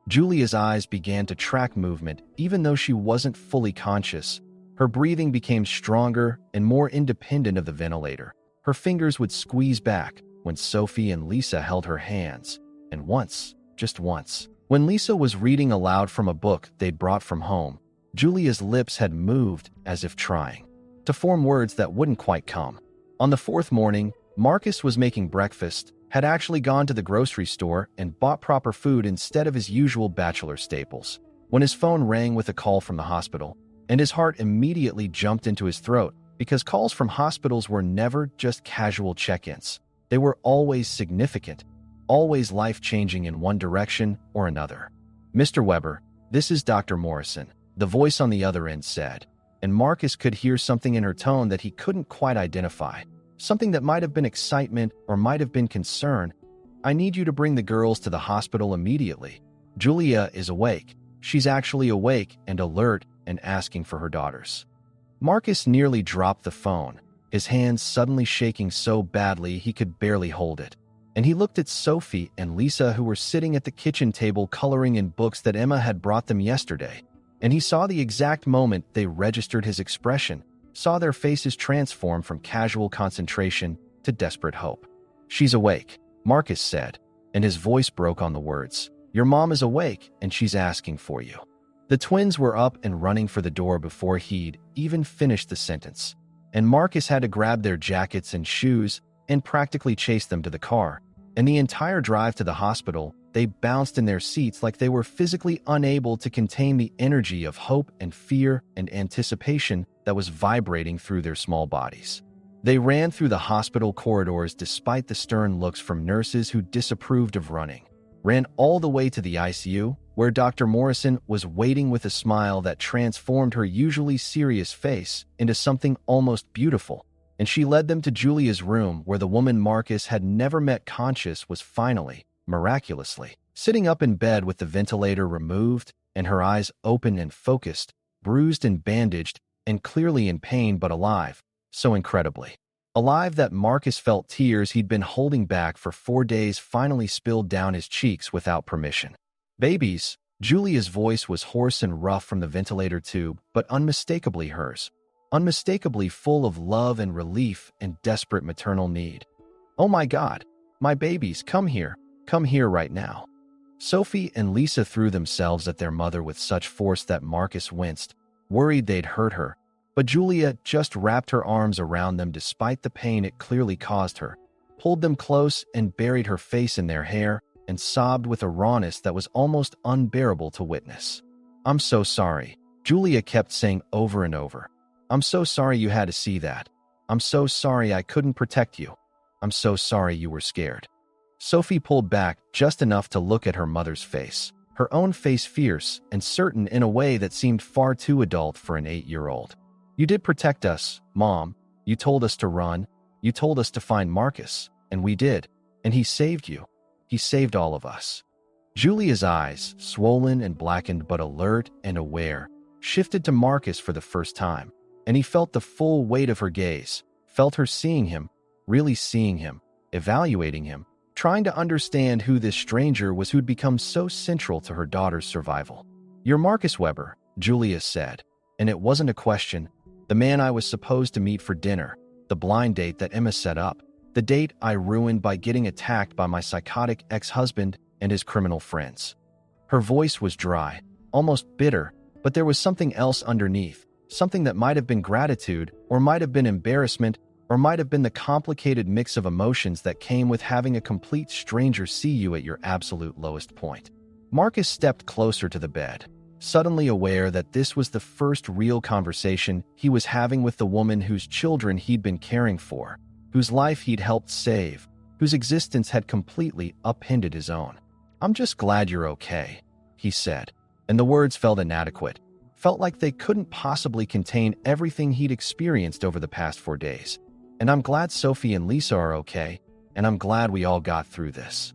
Julia's eyes began to track movement even though she wasn't fully conscious. Her breathing became stronger and more independent of the ventilator. Her fingers would squeeze back when Sophie and Lisa held her hands. And once, just once, when Lisa was reading aloud from a book they'd brought from home, Julia's lips had moved as if trying to form words that wouldn't quite come. On the 4th morning, Marcus was making breakfast, had actually gone to the grocery store and bought proper food instead of his usual bachelor staples, when his phone rang with a call from the hospital, and his heart immediately jumped into his throat because calls from hospitals were never just casual check-ins. They were always significant, always life-changing in one direction or another. "Mr. Weber, this is Dr. Morrison," the voice on the other end said, and Marcus could hear something in her tone that he couldn't quite identify, something that might have been excitement or might have been concern. "I need you to bring the girls to the hospital immediately. Julia is awake. She's actually awake and alert and asking for her daughters." Marcus nearly dropped the phone, his hands suddenly shaking so badly he could barely hold it. And he looked at Sophie and Lisa, who were sitting at the kitchen table coloring in books that Emma had brought them yesterday. And he saw the exact moment they registered his expression, saw their faces transform from casual concentration to desperate hope. "She's awake," Marcus said, and his voice broke on the words. "Your mom is awake, and she's asking for you." The twins were up and running for the door before he'd even finished the sentence, and Marcus had to grab their jackets and shoes and practically chase them to the car. And the entire drive to the hospital, they bounced in their seats like they were physically unable to contain the energy of hope and fear and anticipation that was vibrating through their small bodies. They ran through the hospital corridors despite the stern looks from nurses who disapproved of running, ran all the way to the ICU, where Dr. Morrison was waiting with a smile that transformed her usually serious face into something almost beautiful, and she led them to Julia's room, where the woman Marcus had never met conscious was finally, miraculously, sitting up in bed with the ventilator removed and her eyes open and focused, bruised and bandaged, and clearly in pain but alive, so incredibly alive that Marcus felt tears he'd been holding back for 4 days finally spilled down his cheeks without permission. "Babies," Julia's voice was hoarse and rough from the ventilator tube, but unmistakably hers, unmistakably full of love and relief and desperate maternal need. "Oh my God, my babies, come here right now." Sophie and Lisa threw themselves at their mother with such force that Marcus winced, worried they'd hurt her, but Julia just wrapped her arms around them despite the pain it clearly caused her, pulled them close and buried her face in their hair, and sobbed with a rawness that was almost unbearable to witness. "I'm so sorry," Julia kept saying over and over. "I'm so sorry you had to see that. I'm so sorry I couldn't protect you. I'm so sorry you were scared." Sophie pulled back just enough to look at her mother's face, her own face fierce and certain in a way that seemed far too adult for an 8-year-old. "You did protect us, Mom. You told us to run. You told us to find Marcus, and we did. And he saved you. He saved all of us." Julia's eyes, swollen and blackened but alert and aware, shifted to Marcus for the first time, and he felt the full weight of her gaze, felt her seeing him, really seeing him, evaluating him, trying to understand who this stranger was who'd become so central to her daughter's survival. "You're Marcus Weber," Julia said, and it wasn't a question. "The man I was supposed to meet for dinner, the blind date that Emma set up, the date I ruined by getting attacked by my psychotic ex-husband and his criminal friends." Her voice was dry, almost bitter, but there was something else underneath, something that might have been gratitude, or might have been embarrassment, or might have been the complicated mix of emotions that came with having a complete stranger see you at your absolute lowest point. Marcus stepped closer to the bed, suddenly aware that this was the first real conversation he was having with the woman whose children he'd been caring for, whose life he'd helped save, whose existence had completely upended his own. "I'm just glad you're okay," he said, and the words felt inadequate, felt like they couldn't possibly contain everything he'd experienced over the past 4 days. "And I'm glad Sophie and Lisa are okay, and I'm glad we all got through this."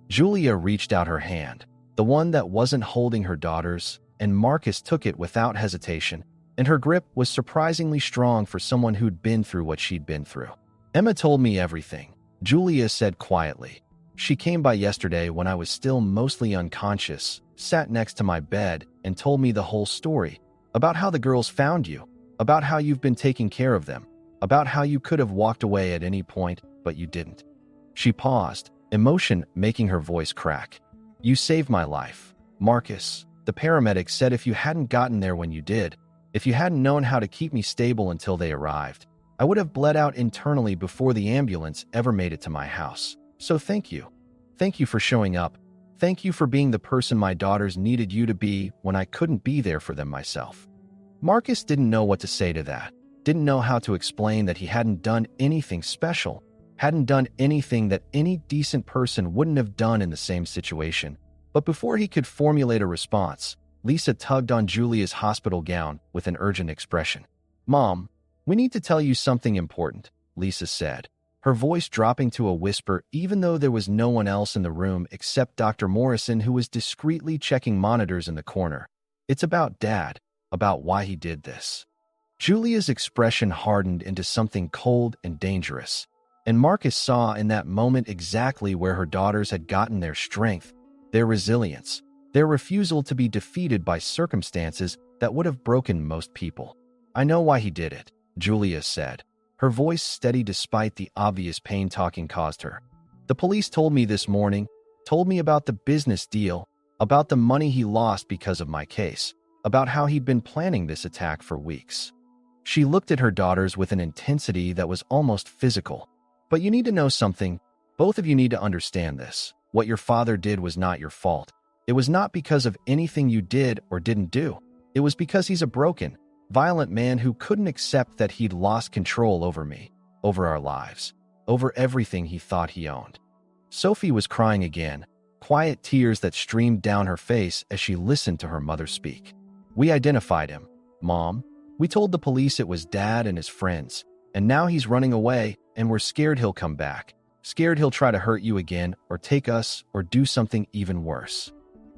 Julia reached out her hand, the one that wasn't holding her daughter's, and Marcus took it without hesitation, and her grip was surprisingly strong for someone who'd been through what she'd been through. "Emma told me everything," Julia said quietly. "She came by yesterday when I was still mostly unconscious, sat next to my bed, and told me the whole story, about how the girls found you, about how you've been taking care of them, about how you could have walked away at any point, but you didn't." She paused, emotion making her voice crack. "You saved my life, Marcus. The paramedics said if you hadn't gotten there when you did, if you hadn't known how to keep me stable until they arrived, I would have bled out internally before the ambulance ever made it to my house. So thank you. Thank you for showing up. Thank you for being the person my daughters needed you to be when I couldn't be there for them myself." Marcus didn't know what to say to that, didn't know how to explain that he hadn't done anything special, hadn't done anything that any decent person wouldn't have done in the same situation. But before he could formulate a response, Lisa tugged on Julia's hospital gown with an urgent expression. "Mom, we need to tell you something important," Lisa said, her voice dropping to a whisper even though there was no one else in the room except Dr. Morrison, who was discreetly checking monitors in the corner. "It's about Dad, about why he did this." Julia's expression hardened into something cold and dangerous, and Marcus saw in that moment exactly where her daughters had gotten their strength, their resilience, their refusal to be defeated by circumstances that would have broken most people. "I know why he did it," Julia said, her voice steady despite the obvious pain talking caused her. "The police told me this morning, told me about the business deal, about the money he lost because of my case, about how he'd been planning this attack for weeks." She looked at her daughters with an intensity that was almost physical. "But you need to know something. Both of you need to understand this. What your father did was not your fault. It was not because of anything you did or didn't do. It was because he's a broken, violent man who couldn't accept that he'd lost control over me, over our lives, over everything he thought he owned." Sophie was crying again, quiet tears that streamed down her face as she listened to her mother speak. "We identified him, Mom. We told the police it was Dad and his friends, and now he's running away, and we're scared he'll come back, scared he'll try to hurt you again or take us or do something even worse."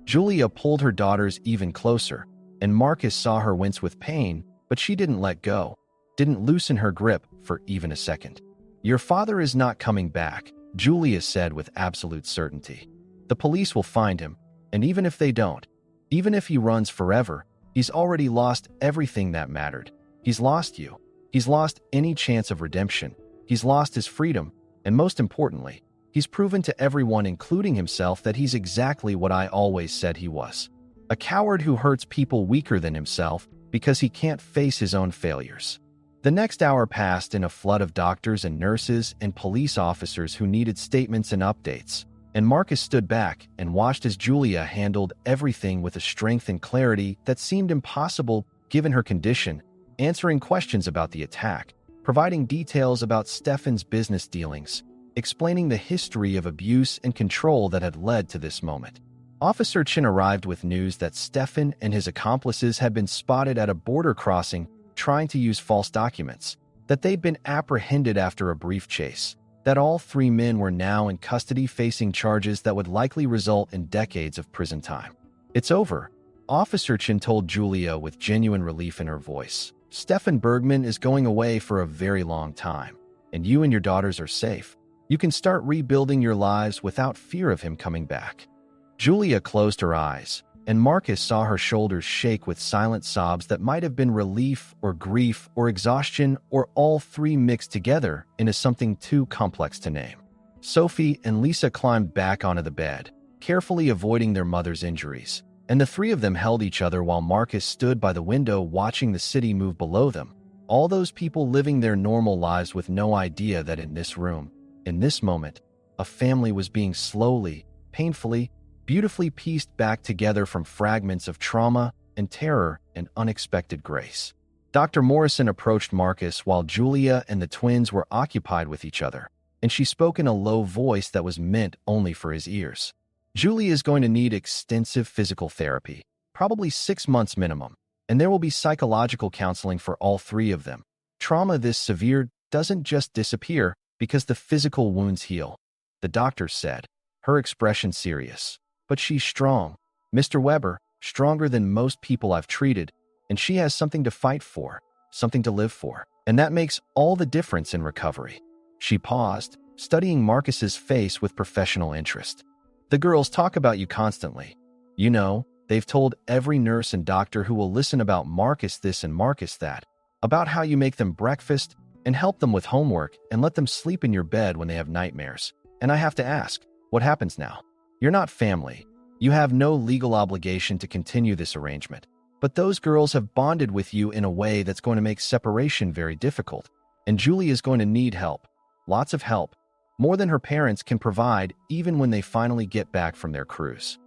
Julia pulled her daughters even closer, and Marcus saw her wince with pain, but she didn't let go, didn't loosen her grip for even a second. "Your father is not coming back," Julia said with absolute certainty. "The police will find him, and even if they don't, even if he runs forever, he's already lost everything that mattered. He's lost you. He's lost any chance of redemption. He's lost his freedom, and most importantly, he's proven to everyone, including himself, that he's exactly what I always said he was. A coward who hurts people weaker than himself because he can't face his own failures." The next hour passed in a flood of doctors and nurses and police officers who needed statements and updates, and Marcus stood back and watched as Julia handled everything with a strength and clarity that seemed impossible given her condition, answering questions about the attack, providing details about Stefan's business dealings, explaining the history of abuse and control that had led to this moment. Officer Chin arrived with news that Stefan and his accomplices had been spotted at a border crossing trying to use false documents, that they'd been apprehended after a brief chase, that all three men were now in custody facing charges that would likely result in decades of prison time. "It's over," Officer Chin told Julia with genuine relief in her voice. "Stefan Bergman is going away for a very long time, and you and your daughters are safe. You can start rebuilding your lives without fear of him coming back." Julia closed her eyes, and Marcus saw her shoulders shake with silent sobs that might have been relief or grief or exhaustion or all three mixed together into something too complex to name. Sophie and Lisa climbed back onto the bed, carefully avoiding their mother's injuries, and the three of them held each other while Marcus stood by the window watching the city move below them, all those people living their normal lives with no idea that in this room, in this moment, a family was being slowly, painfully, beautifully pieced back together from fragments of trauma and terror and unexpected grace. Dr. Morrison approached Marcus while Julia and the twins were occupied with each other, and she spoke in a low voice that was meant only for his ears. "Julia is going to need extensive physical therapy, probably 6 months minimum, and there will be psychological counseling for all three of them. Trauma this severe doesn't just disappear because the physical wounds heal," the doctor said, her expression serious. "But she's strong, Mr. Weber, stronger than most people I've treated, and she has something to fight for, something to live for, and that makes all the difference in recovery." She paused, studying Marcus's face with professional interest. "The girls talk about you constantly. You know, they've told every nurse and doctor who will listen about Marcus this and Marcus that, about how you make them breakfast and help them with homework and let them sleep in your bed when they have nightmares. And I have to ask, what happens now? You're not family. You have no legal obligation to continue this arrangement. But those girls have bonded with you in a way that's going to make separation very difficult. And Julie is going to need help. Lots of help. More than her parents can provide even when they finally get back from their cruise."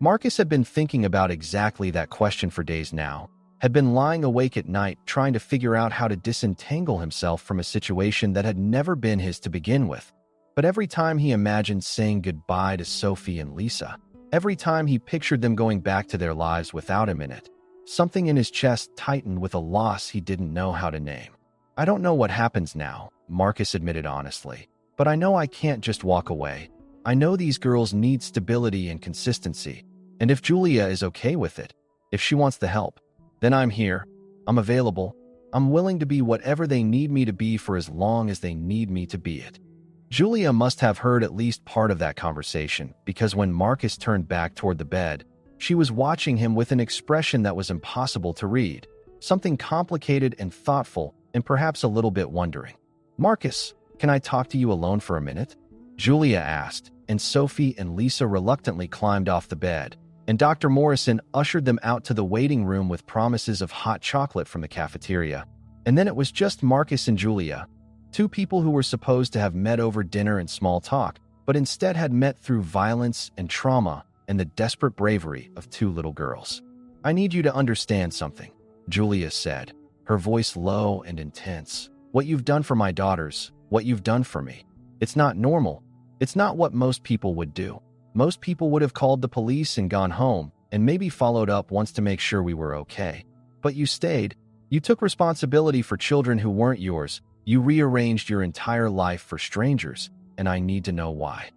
Marcus had been thinking about exactly that question for days now, had been lying awake at night trying to figure out how to disentangle himself from a situation that had never been his to begin with, But every time he imagined saying goodbye to Sophie and Lisa, every time he pictured them going back to their lives without him in it, something in his chest tightened with a loss he didn't know how to name. I don't know what happens now, Marcus admitted honestly, but I know I can't just walk away. I know these girls need stability and consistency, and if Julia is okay with it, if she wants the help, then I'm here. I'm available. I'm willing to be whatever they need me to be for as long as they need me to be it. Julia must have heard at least part of that conversation, because when Marcus turned back toward the bed, she was watching him with an expression that was impossible to read, something complicated and thoughtful, and perhaps a little bit wondering. "Marcus, can I talk to you alone for a minute?" Julia asked, and Sophie and Lisa reluctantly climbed off the bed, and Dr. Morrison ushered them out to the waiting room with promises of hot chocolate from the cafeteria. And then it was just Marcus and Julia, two people who were supposed to have met over dinner and small talk, but instead had met through violence and trauma and the desperate bravery of two little girls. "I need you to understand something," Julia said, her voice low and intense. "What you've done for my daughters, what you've done for me, it's not normal. It's not what most people would do. Most people would have called the police and gone home, and maybe followed up once to make sure we were okay. But you stayed. You took responsibility for children who weren't yours. You rearranged your entire life for strangers, and I need to know why."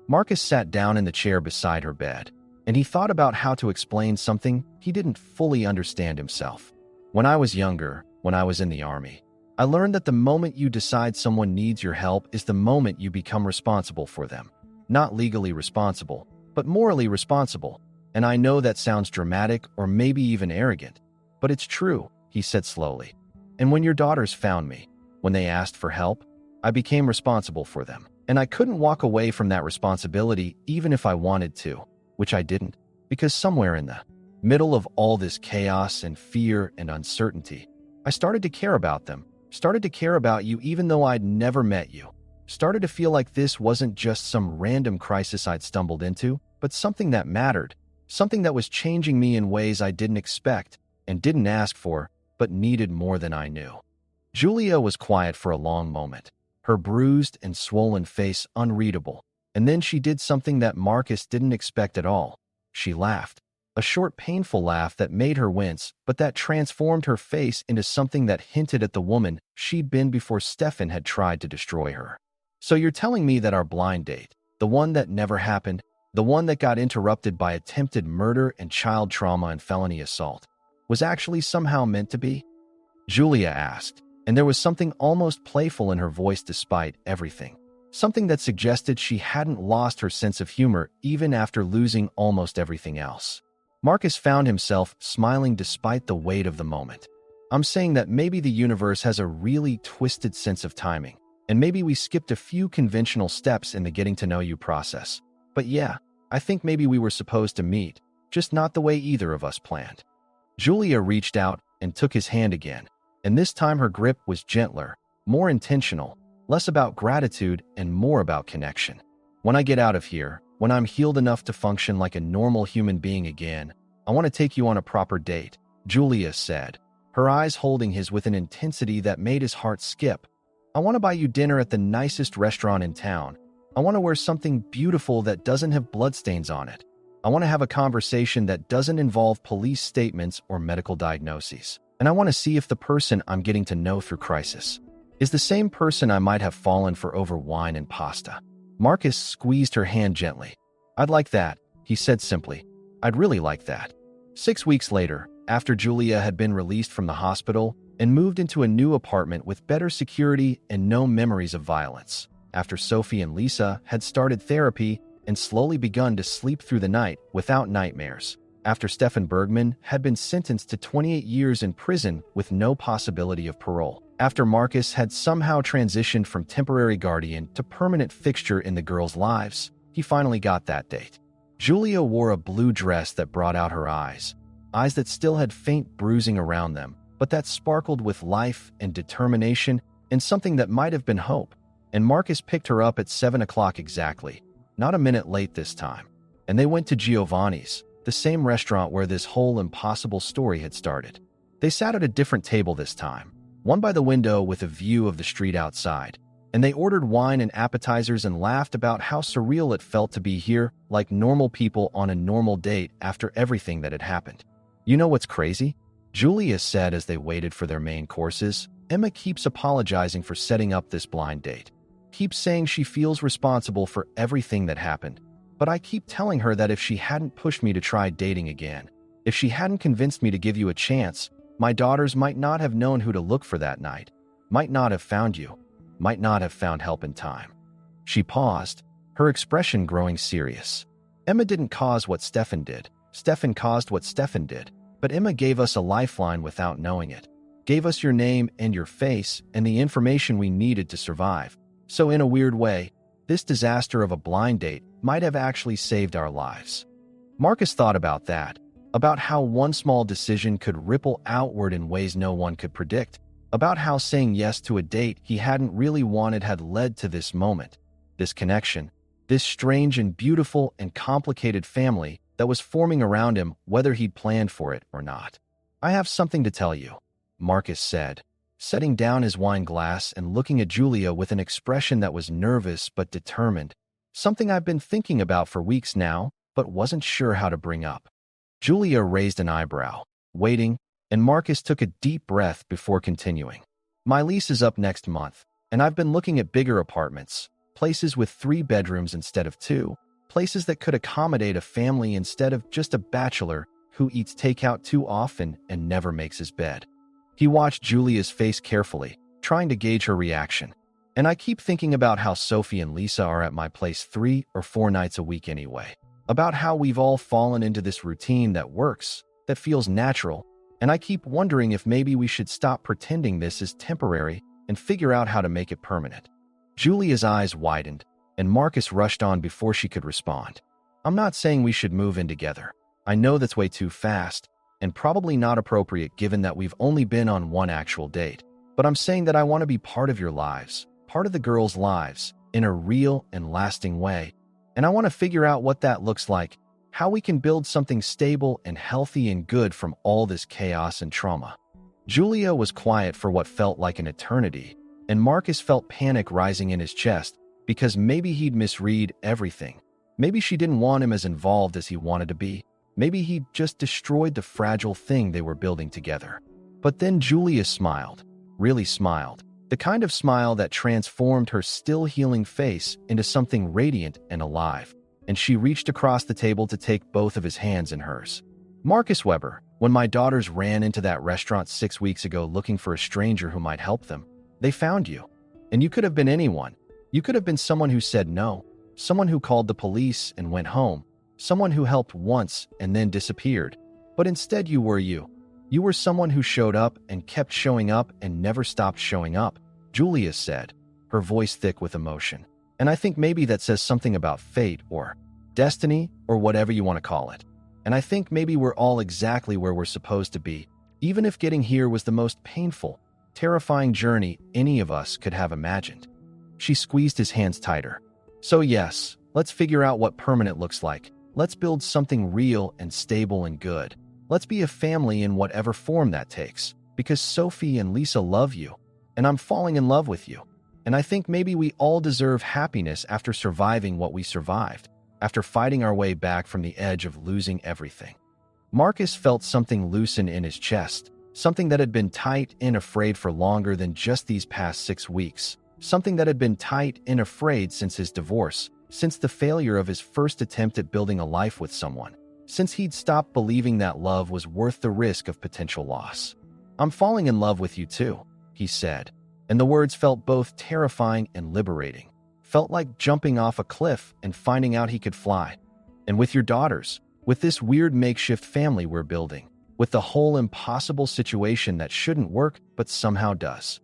Marcus sat down in the chair beside her bed, and he thought about how to explain something he didn't fully understand himself. "When I was younger, when I was in the army, I learned that the moment you decide someone needs your help is the moment you become responsible for them. Not legally responsible, but morally responsible. And I know that sounds dramatic or maybe even arrogant, but it's true," he said slowly. "And when your daughters found me, when they asked for help, I became responsible for them. And I couldn't walk away from that responsibility even if I wanted to, which I didn't, because somewhere in the middle of all this chaos and fear and uncertainty, I started to care about them, started to care about you even though I'd never met you. Started to feel like this wasn't just some random crisis I'd stumbled into, but something that mattered, something that was changing me in ways I didn't expect and didn't ask for, but needed more than I knew." Julia was quiet for a long moment, her bruised and swollen face unreadable, and then she did something that Marcus didn't expect at all. She laughed, a short painful laugh that made her wince, but that transformed her face into something that hinted at the woman she'd been before Stefan had tried to destroy her. "So you're telling me that our blind date, the one that never happened, the one that got interrupted by attempted murder and child trauma and felony assault, was actually somehow meant to be?" Julia asked, and there was something almost playful in her voice despite everything. Something that suggested she hadn't lost her sense of humor even after losing almost everything else. Marcus found himself smiling despite the weight of the moment. "I'm saying that maybe the universe has a really twisted sense of timing, and maybe we skipped a few conventional steps in the getting to know you process. But yeah, I think maybe we were supposed to meet, just not the way either of us planned." Julia reached out and took his hand again, and this time her grip was gentler, more intentional, less about gratitude and more about connection. "When I get out of here, when I'm healed enough to function like a normal human being again, I want to take you on a proper date," Julia said, her eyes holding his with an intensity that made his heart skip. "I want to buy you dinner at the nicest restaurant in town. I want to wear something beautiful that doesn't have bloodstains on it. I want to have a conversation that doesn't involve police statements or medical diagnoses. And I want to see if the person I'm getting to know through crisis is the same person I might have fallen for over wine and pasta." Marcus squeezed her hand gently. "I'd like that," he said simply. "I'd really like that." 6 weeks later, after Julia had been released from the hospital and moved into a new apartment with better security and no memories of violence, after Sophie and Lisa had started therapy and slowly begun to sleep through the night without nightmares, after Stefan Bergman had been sentenced to 28 years in prison with no possibility of parole, after Marcus had somehow transitioned from temporary guardian to permanent fixture in the girls' lives, he finally got that date. Julia wore a blue dress that brought out her eyes that still had faint bruising around them, but that sparkled with life and determination and something that might have been hope. And Marcus picked her up at 7 o'clock exactly, not a minute late this time, and they went to Giovanni's, the same restaurant where this whole impossible story had started. They sat at a different table this time, one by the window with a view of the street outside. And they ordered wine and appetizers and laughed about how surreal it felt to be here, like normal people on a normal date after everything that had happened. You know what's crazy? Julia said as they waited for their main courses, Emma keeps apologizing for setting up this blind date. Keeps saying she feels responsible for everything that happened. But I keep telling her that if she hadn't pushed me to try dating again, if she hadn't convinced me to give you a chance, my daughters might not have known who to look for that night, might not have found you, might not have found help in time. She paused, her expression growing serious. Emma didn't cause what Stefan did. Stefan caused what Stefan did. But Emma gave us a lifeline without knowing it. Gave us your name and your face and the information we needed to survive. So in a weird way, this disaster of a blind date might have actually saved our lives. Marcus thought about that, about how one small decision could ripple outward in ways no one could predict, about how saying yes to a date he hadn't really wanted had led to this moment, this connection, this strange and beautiful and complicated family that was forming around him whether he'd planned for it or not. I have something to tell you, Marcus said, setting down his wine glass and looking at Julia with an expression that was nervous but determined, something I've been thinking about for weeks now, but wasn't sure how to bring up. Julia raised an eyebrow, waiting, and Marcus took a deep breath before continuing. My lease is up next month, and I've been looking at bigger apartments, places with 3 bedrooms instead of 2, places that could accommodate a family instead of just a bachelor who eats takeout too often and never makes his bed. He watched Julia's face carefully, trying to gauge her reaction. And I keep thinking about how Sophie and Lisa are at my place 3 or 4 nights a week anyway. About how we've all fallen into this routine that works, that feels natural, and I keep wondering if maybe we should stop pretending this is temporary and figure out how to make it permanent. Julia's eyes widened, and Marcus rushed on before she could respond. I'm not saying we should move in together. I know that's way too fast, and probably not appropriate given that we've only been on one actual date. But I'm saying that I want to be part of your lives, part of the girls' lives, in a real and lasting way. And I want to figure out what that looks like, how we can build something stable and healthy and good from all this chaos and trauma. Julia was quiet for what felt like an eternity, and Marcus felt panic rising in his chest because maybe he'd misread everything. Maybe she didn't want him as involved as he wanted to be. Maybe he'd just destroyed the fragile thing they were building together. But then Julia smiled, really smiled, the kind of smile that transformed her still healing face into something radiant and alive. And she reached across the table to take both of his hands in hers. Marcus Weber, when my daughters ran into that restaurant 6 weeks ago looking for a stranger who might help them, they found you. And you could have been anyone. You could have been someone who said no, someone who called the police and went home, someone who helped once and then disappeared. But instead you were you. You were someone who showed up and kept showing up and never stopped showing up, Julia said, her voice thick with emotion. And I think maybe that says something about fate or destiny or whatever you want to call it. And I think maybe we're all exactly where we're supposed to be, even if getting here was the most painful, terrifying journey any of us could have imagined. She squeezed his hands tighter. So yes, let's figure out what permanent looks like. Let's build something real and stable and good. Let's be a family in whatever form that takes, because Sophie and Lisa love you, and I'm falling in love with you. And I think maybe we all deserve happiness after surviving what we survived, after fighting our way back from the edge of losing everything. Marcus felt something loosen in his chest, something that had been tight and afraid for longer than just these past 6 weeks, something that had been tight and afraid since his divorce, since the failure of his first attempt at building a life with someone, since he'd stopped believing that love was worth the risk of potential loss. I'm falling in love with you too, he said. And the words felt both terrifying and liberating, felt like jumping off a cliff and finding out he could fly. And with your daughters, with this weird makeshift family we're building, with the whole impossible situation that shouldn't work but somehow does.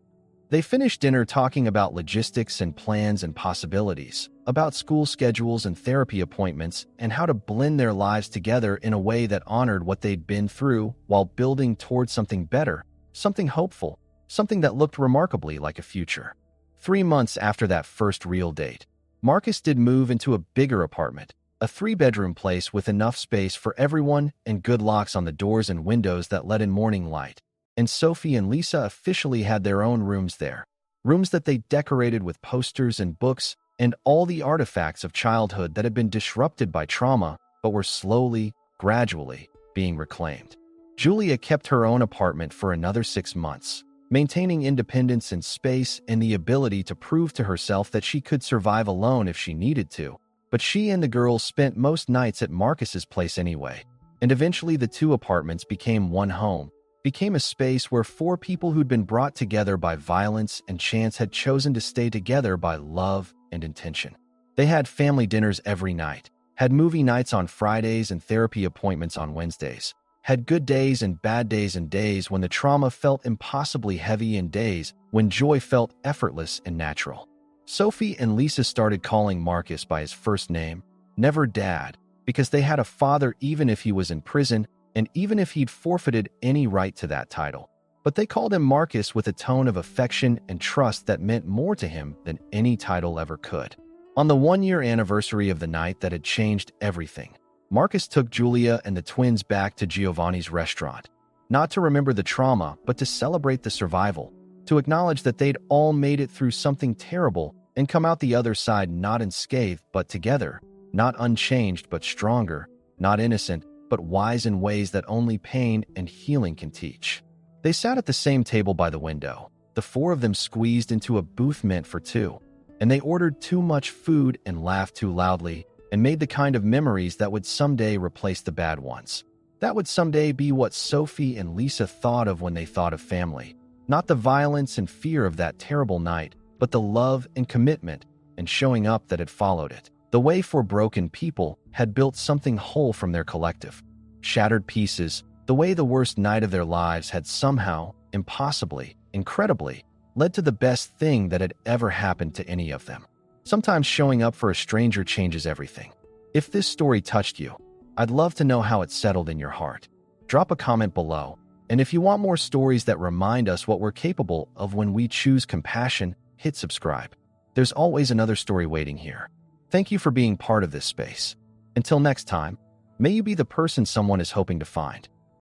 They finished dinner talking about logistics and plans and possibilities, about school schedules and therapy appointments, and how to blend their lives together in a way that honored what they'd been through while building towards something better, something hopeful, something that looked remarkably like a future. 3 months after that first real date, Marcus did move into a bigger apartment, a 3-bedroom place with enough space for everyone and good locks on the doors and windows that let in morning light. And Sophie and Lisa officially had their own rooms there. rooms that they decorated with posters and books and all the artifacts of childhood that had been disrupted by trauma but were slowly, gradually being reclaimed. Julia kept her own apartment for another 6 months, maintaining independence in space and the ability to prove to herself that she could survive alone if she needed to. But she and the girls spent most nights at Marcus's place anyway, and eventually the two apartments became one home, became a space where 4 people who'd been brought together by violence and chance had chosen to stay together by love and intention. They had family dinners every night, had movie nights on Fridays and therapy appointments on Wednesdays, had good days and bad days and days when the trauma felt impossibly heavy and days when joy felt effortless and natural. Sophie and Lisa started calling Marcus by his first name, never Dad, because they had a father even if he was in prison and even if he'd forfeited any right to that title. But they called him Marcus with a tone of affection and trust that meant more to him than any title ever could. On the 1-year anniversary of the night that had changed everything, Marcus took Julia and the twins back to Giovanni's restaurant, not to remember the trauma, but to celebrate the survival, to acknowledge that they'd all made it through something terrible and come out the other side not unscathed but together, not unchanged but stronger, not innocent but wise in ways that only pain and healing can teach. They sat at the same table by the window, the 4 of them squeezed into a booth meant for 2, and they ordered too much food and laughed too loudly and made the kind of memories that would someday replace the bad ones. That would someday be what Sophie and Lisa thought of when they thought of family. Not the violence and fear of that terrible night, but the love and commitment and showing up that had followed it. The way 4 broken people had built something whole from their collective. Shattered pieces, the way the worst night of their lives had somehow, impossibly, incredibly, led to the best thing that had ever happened to any of them. Sometimes showing up for a stranger changes everything. If this story touched you, I'd love to know how it settled in your heart. Drop a comment below, and if you want more stories that remind us what we're capable of when we choose compassion, hit subscribe. There's always another story waiting here. Thank you for being part of this space. Until next time, may you be the person someone is hoping to find.